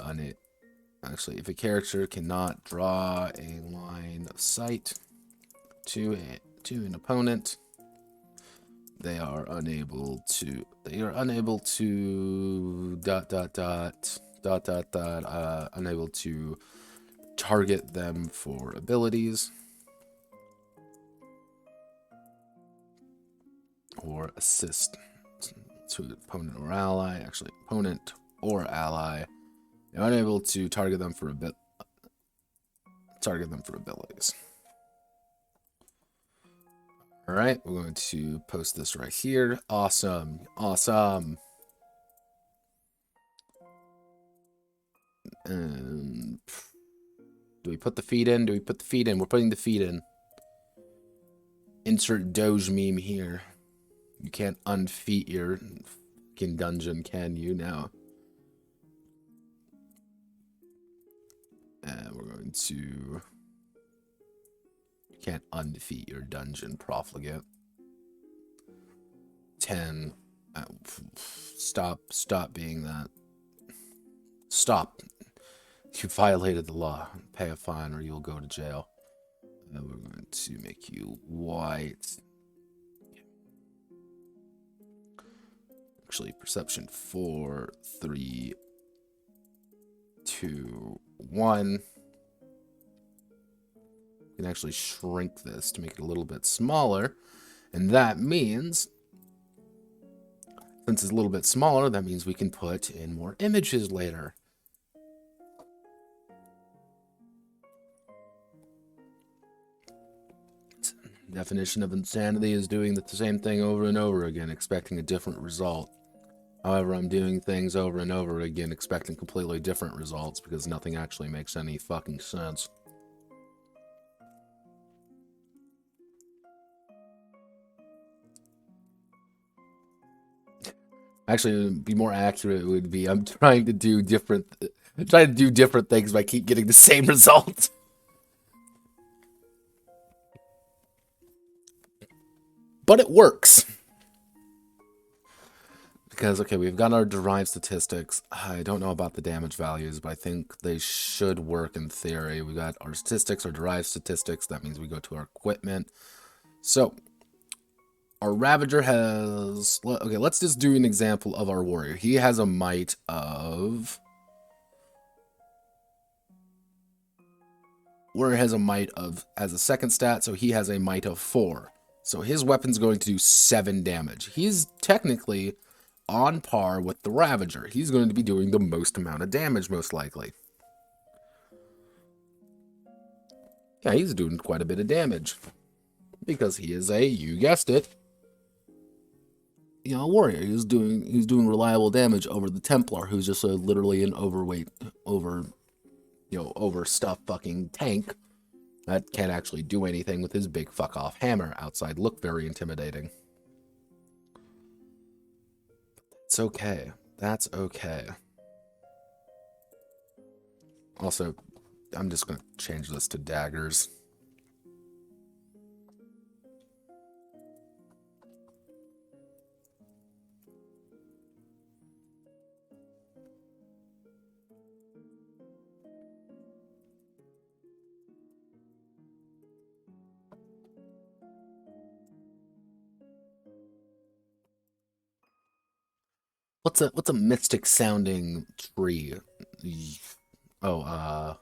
Actually, if a character cannot draw a line of sight to an opponent, they are unable to unable to target them for abilities or assist to the opponent or ally. Actually, opponent or ally, they're unable to target them for abilities. All right, we're going to post this right here. Awesome, awesome. And do we put the feed in? Do we put the feed in? We're putting the feed in. Insert Doge meme here. You can't unfeat your fucking dungeon, can you now? And we're going to... You can't undefeat your dungeon, profligate. 10. Stop being that. Stop. You violated the law. Pay a fine or you'll go to jail. And we're going to make you white. Actually, perception 4, 3, 2, 1. We can actually shrink this to make it a little bit smaller. And that means, since it's a little bit smaller, that means we can put in more images later. Definition of insanity is doing the same thing over and over again, expecting a different result. However, I'm doing things over and over again, expecting completely different results because nothing actually makes any fucking sense. Actually, to be more accurate, it would be I'm trying to do different things, but I keep getting the same result. But it works. Because, okay, we've got our derived statistics. I don't know about the damage values, but I think they should work in theory. We got our statistics, our derived statistics. That means we go to our equipment. So, our Ravager has... Okay, let's just do an example of our warrior. He has a might of... Warrior has a second stat, so he has a might of 4. So his weapon's going to do 7 damage. He's technically on par with the Ravager. He's going to be doing the most amount of damage, most likely. Yeah, he's doing quite a bit of damage. Because he is you guessed it, warrior. He's doing reliable damage over the Templar, who's just literally an overstuffed fucking tank that can't actually do anything with his big fuck off hammer outside. Look very intimidating. It's okay. That's okay. Also, I'm just going to change this to daggers. What's a mystic sounding tree? Oh,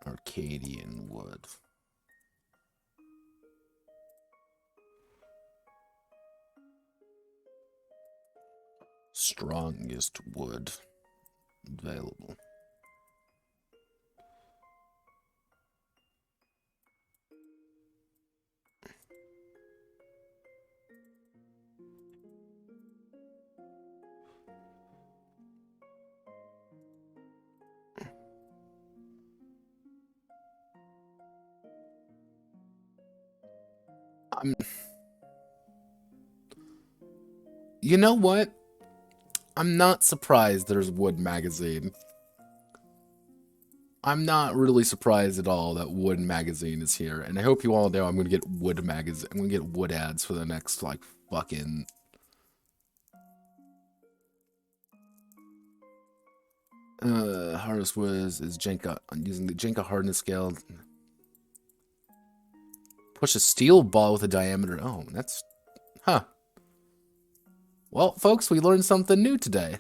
Arcadian wood. Strongest wood available. You know what? I'm not surprised there's Wood Magazine. I'm not really surprised at all that Wood Magazine is here. And I hope you all know I'm going to get Wood Magazine. I'm going to get Wood ads for the next, like, fucking... Hardest wood is Jenka. I'm using the Jenka hardness scale. Push a steel ball with a diameter. Oh, that's... Huh. Well, folks, we learned something new today.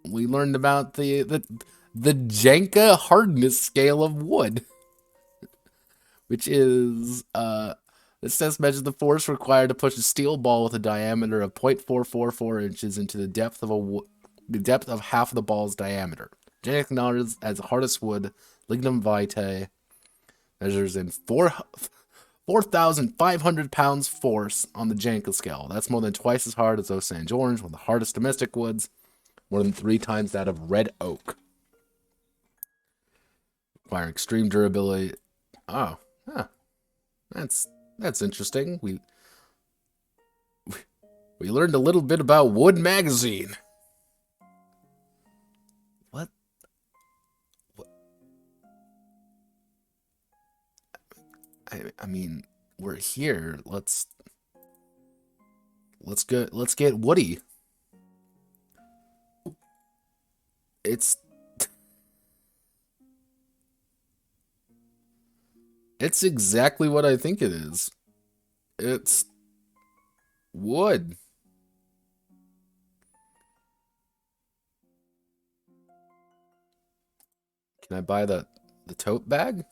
We learned about the Jenka hardness scale of wood, which is this test measures the force required to push a steel ball with a diameter of 0.444 inches into the depth of half of the ball's diameter. Jenka knowledge as the hardest wood, lignum vitae, measures in 4,500 pounds force on the Jenka scale. That's more than twice as hard as Osage orange, one of the hardest domestic woods. More than 3 times that of red oak. Requiring extreme durability. Oh, huh. That's interesting. We learned a little bit about Wood Magazine. What? I mean, we're here. Let's get woody. It's exactly what I think it is. It's wood. Can I buy the tote bag?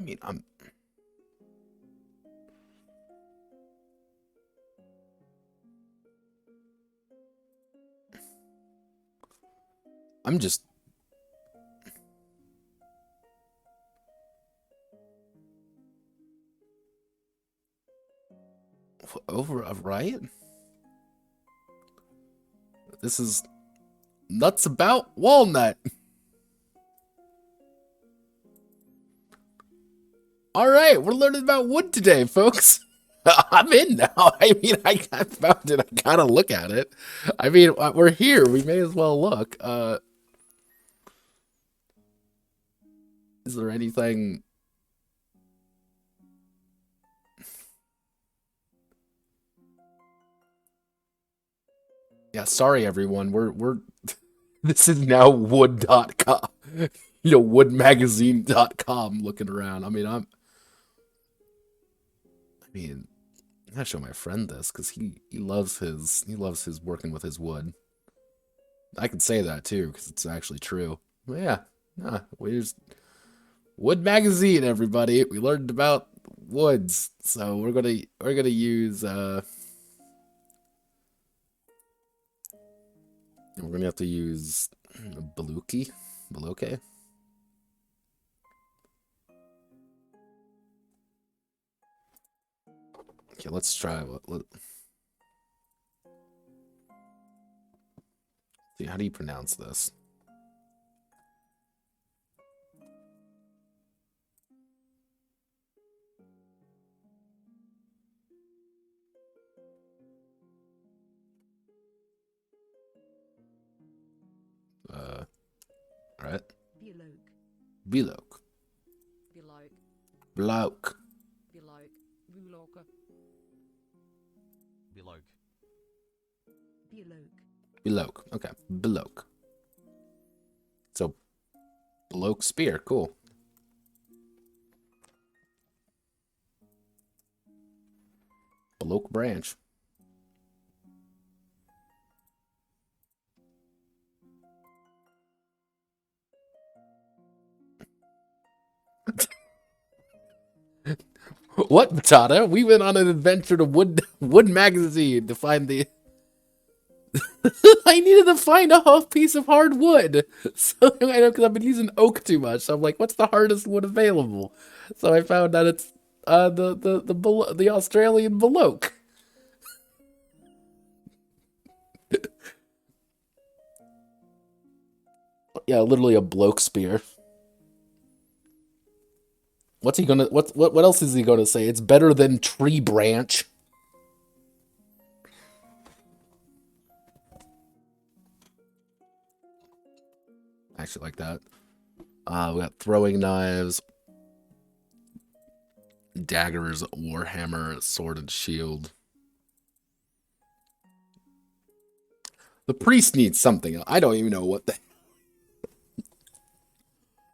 I mean, I'm just over a riot. This is nuts about walnut. All right, we're learning about wood today, folks. I'm in now. I mean, I found it. I gotta look at it. I mean, we're here. We may as well look. Is there anything? Yeah, sorry everyone. We're this is now wood.com. Woodmagazine.com looking around. I mean, I gotta show my friend this because he loves his working with his wood. I can say that too because it's actually true. But yeah, where's Wood Magazine, everybody? We learned about woods, so we're gonna use we're gonna have to use Baluki. Okay, let's try. See, how do you pronounce this? All right. Bilok. Bloke. Bilok. Okay. Bilok. So, bloke spear. Cool. Bloke branch. What, Batata? We went on an adventure to Wood Magazine to find the... I needed to find a piece of hard wood. So I know because I've been using oak too much. So I'm like, what's the hardest wood available? So I found that it's the Australian Baloke. Yeah, literally a bloke spear. What's he gonna what else is he gonna say? It's better than tree branch. I actually like that. We got throwing knives, daggers, warhammer, sword and shield. The priest needs something. I don't even know what the...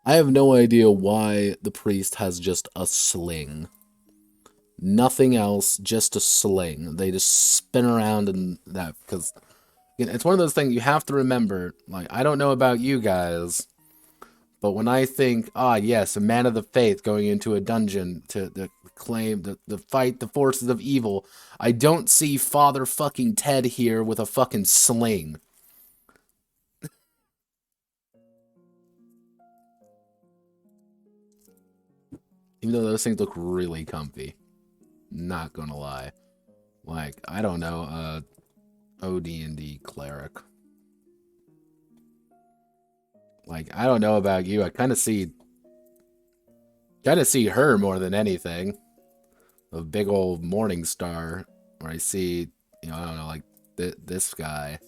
I have no idea why the priest has just a sling. Nothing else, just a sling. They just spin around and that, because it's one of those things you have to remember. Like, I don't know about you guys, but when I think, yes, a man of the faith going into a dungeon to claim, to fight the forces of evil, I don't see Father fucking Ted here with a fucking sling. Even though those things look really comfy. Not gonna lie. Like, I don't know, OD&D cleric. Like, I don't know about you, I kind of see her more than anything. A big old morning star, where I see, I don't know, like, this guy.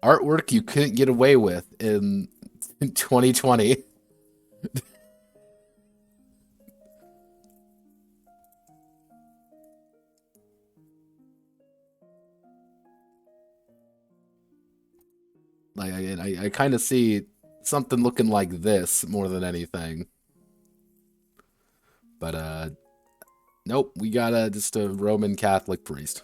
Artwork you couldn't get away with in 2020. Like, I kind of see something looking like this more than anything. But, nope, we got just a Roman Catholic priest.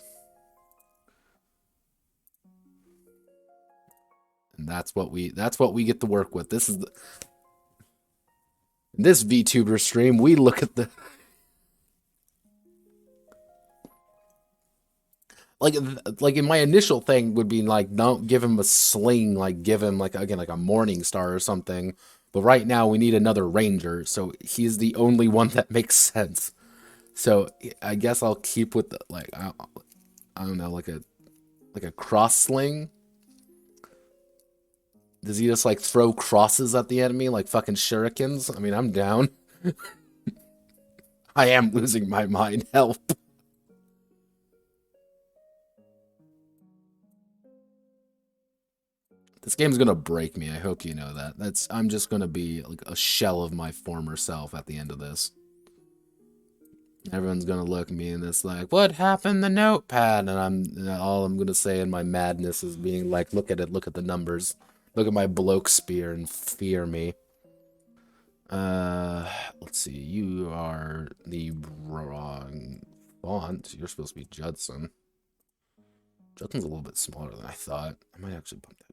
And that's what we get to work with. This is this VTuber stream, we look at the... Like in my initial thing would be like, don't give him a sling, like give him like, again, like a morning star or something. But right now we need another ranger, so he's the only one that makes sense. So I guess I'll keep with the, like, I don't know, like a cross sling. Does he just like throw crosses at the enemy like fucking shurikens? I mean, I'm down. I am losing my mind. Help. This game's gonna break me. I hope you know that. I'm just gonna be like a shell of my former self at the end of this. Everyone's gonna look at me and it's like, what happened to Notepad? And all I'm gonna say in my madness is being like, look at it, look at the numbers. Look at my bloke spear and fear me. Let's see. You are the wrong font. You're supposed to be Judson. Judson's a little bit smaller than I thought. I might actually bump that up.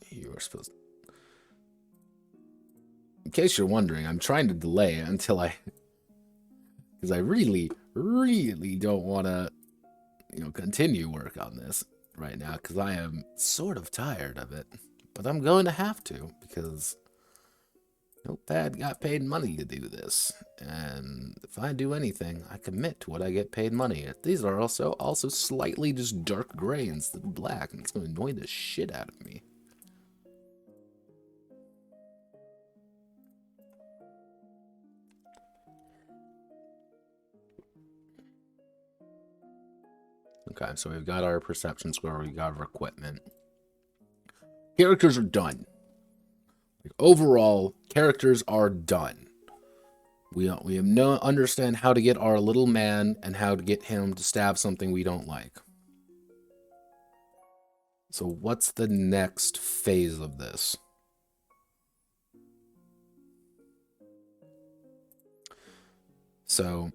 You are supposed to... In case you're wondering, I'm trying to delay until because I really, really don't want to, continue work on this right now, because I am sort of tired of it. But I'm going to have to, because Notepad got paid money to do this. And if I do anything, I commit to what I get paid money at. These are also slightly just dark gray instead of black, and it's going to annoy the shit out of me. Okay, so we've got our perception score, we got our equipment. Characters are done. Like, overall, characters are done. We have no understand how to get our little man and how to get him to stab something we don't like. So what's the next phase of this? So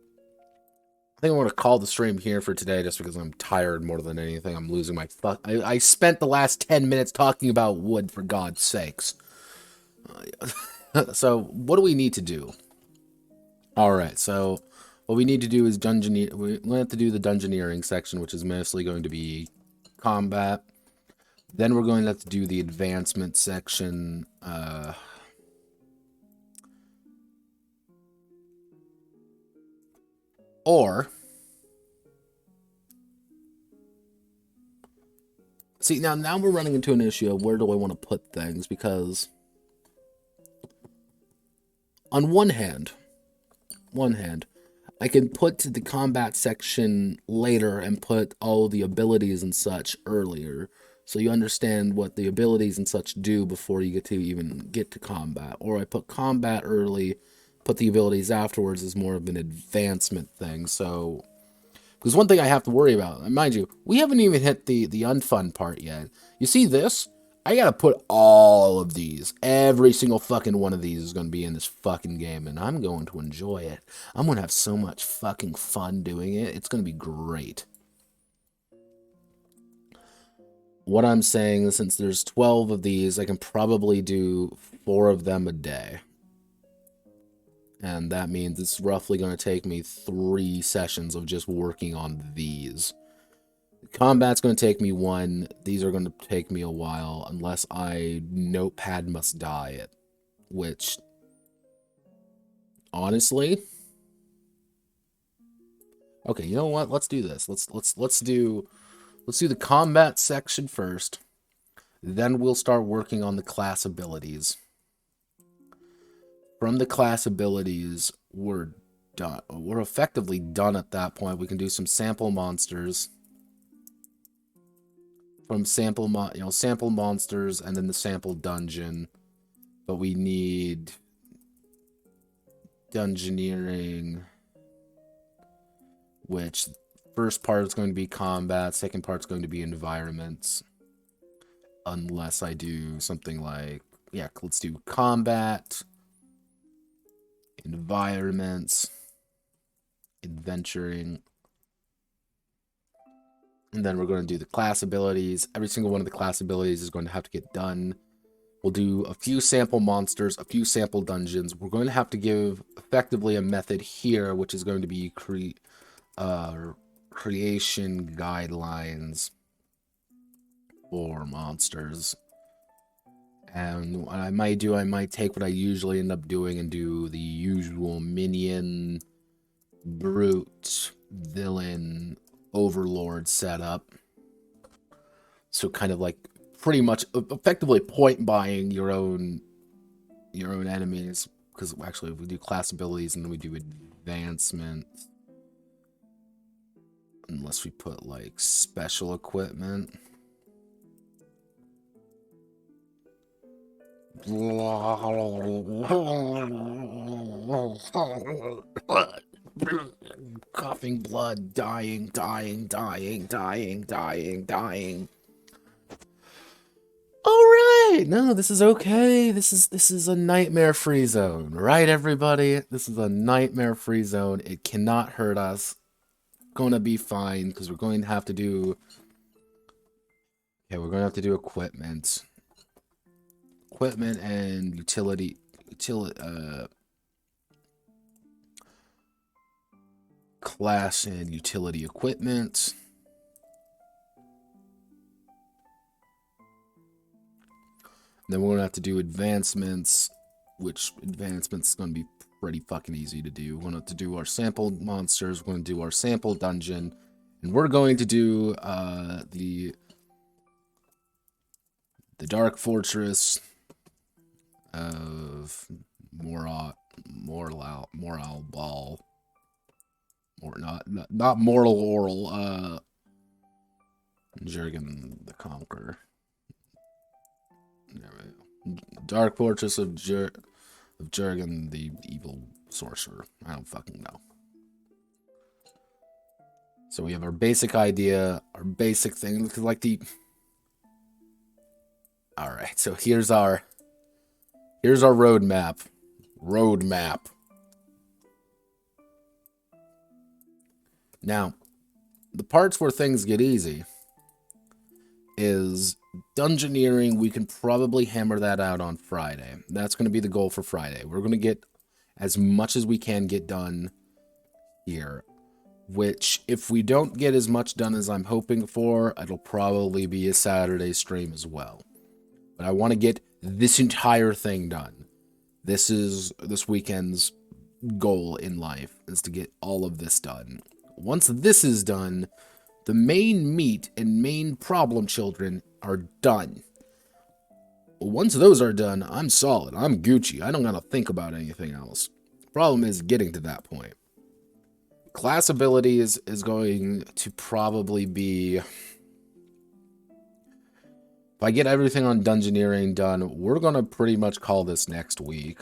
I think I want to call the stream here for today just because I'm tired more than anything. I'm losing my fuck. I spent the last 10 minutes talking about wood, for God's sakes. So what do we need to do? Alright, so what we need to do is we have to do the dungeoneering section, which is mostly going to be combat. Then we're going to have to do the advancement section. Or, see, now we're running into an issue of where do I want to put things, because on one hand, I can put the combat section later and put all the abilities and such earlier. So you understand what the abilities and such do before you get to even get to combat. Or I put combat early, put the abilities afterwards as more of an advancement thing. So, because one thing I have to worry about, and mind you, we haven't even hit the unfun part yet. You see this? I gotta put all of these. Every single fucking one of these is gonna be in this fucking game, and I'm going to enjoy it. I'm gonna have so much fucking fun doing it. It's gonna be great. What I'm saying is, since there's 12 of these, I can probably do 4 of them a day. And that means it's roughly going to take me 3 sessions of just working on these. Combat's going to take me 1. These are going to take me a while, unless I Notepad must die it. Which, honestly... Okay, you know what? Let's do this. Let's do the combat section first. Then we'll start working on the class abilities. From the class abilities, we're done. We're effectively done at that point. We can do some sample monsters. From sample monsters and then the sample dungeon. But we need dungeoneering, which first part is going to be combat, second part is going to be environments. Unless I do something like, yeah, let's do combat, environments, adventuring, and then we're going to do the class abilities. Every single one of the class abilities is going to have to get done. We'll do a few sample monsters, a few sample dungeons. We're going to have to give effectively a method here, which is going to be creation guidelines for monsters. And what I might do, I might take what I usually end up doing and do the usual minion, brute, villain, overlord setup. So kind of like pretty much effectively point buying your own enemies. Because actually, if we do class abilities and then we do advancement, unless we put like special equipment. Coughing blood, dying. Alright! No, this is okay. This is a nightmare-free zone. Right, everybody? This is a nightmare-free zone. It cannot hurt us. Gonna be fine, because we're going to have to do... Okay, we're going to have to do equipment. Equipment and class and utility equipment. Then we're going to have to do advancements, which advancements is going to be pretty fucking easy to do. We're going to have to do our sample monsters, we're going to do our sample dungeon, and we're going to do the Dark Fortress of Morale Ball. Or not Mortal Oral, Jurgen the Conqueror. Dark Fortress of Jurgen the Evil Sorcerer. I don't fucking know. So we have our basic idea, our basic thing, like the... Alright, so here's our roadmap. Now, the parts where things get easy is dungeoneering. We can probably hammer that out on Friday. That's going to be the goal for Friday. We're going to get as much as we can get done here, which if we don't get as much done as I'm hoping for, it'll probably be a Saturday stream as well. But I want to get this entire thing done. This is this weekend's goal in life, is to get all of this done. Once this is done, the main meat and main problem children are done. Once those are done, I'm solid. I'm Gucci. I don't gotta think about anything else. Problem is getting to that point. Class abilities is going to probably be... If I get everything on Dungeoneering done, we're going to pretty much call this next week.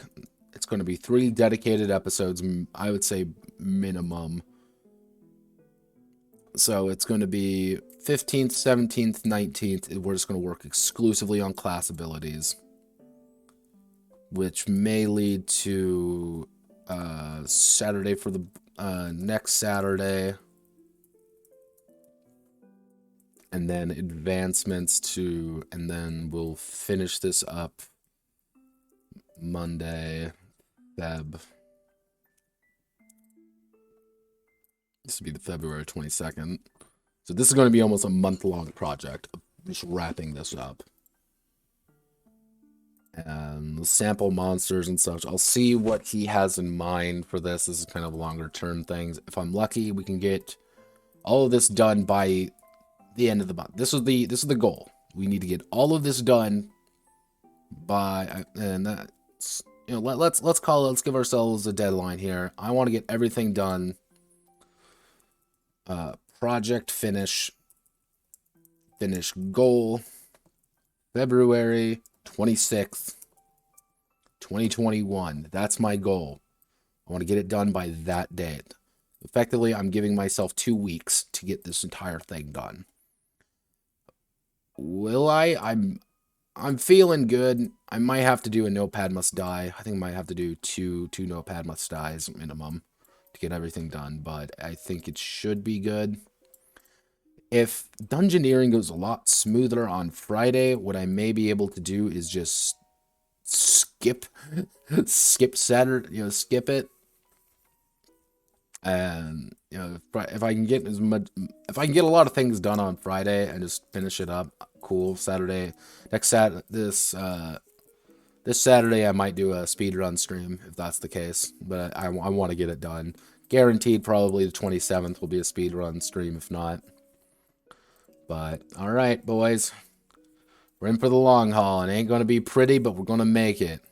It's going to be 3 dedicated episodes, I would say minimum. So it's going to be 15th, 17th, 19th. We're just going to work exclusively on class abilities, which may lead to Saturday for the next Saturday, and then advancements to, and then we'll finish this up Monday, Feb. This will be the February 22nd. So this is going to be almost a month-long project of just wrapping this up. And sample monsters and such. I'll see what he has in mind for this. This is kind of longer-term things. If I'm lucky, we can get all of this done by the end of the month. This is the goal. We need to get all of this done by, and that's, you know, let's give ourselves a deadline here. I want to get everything done. Project finish goal, February 26th, 2021. That's my goal. I want to get it done by that date. Effectively, I'm giving myself 2 weeks to get this entire thing done. Will I? I'm feeling good. I might have to do a Notepad must die. I think I might have to do two Notepad must dies minimum to get everything done, but I think it should be good. If Dungeoneering goes a lot smoother on Friday, what I may be able to do is just skip Saturday, skip it. And if I can get if I can get a lot of things done on Friday and just finish it up, cool. Saturday, this Saturday I might do a speedrun stream if that's the case, but I want to get it done. Guaranteed, probably the 27th will be a speedrun stream if not. But all right, boys, we're in for the long haul. It ain't gonna be pretty, but we're gonna make it.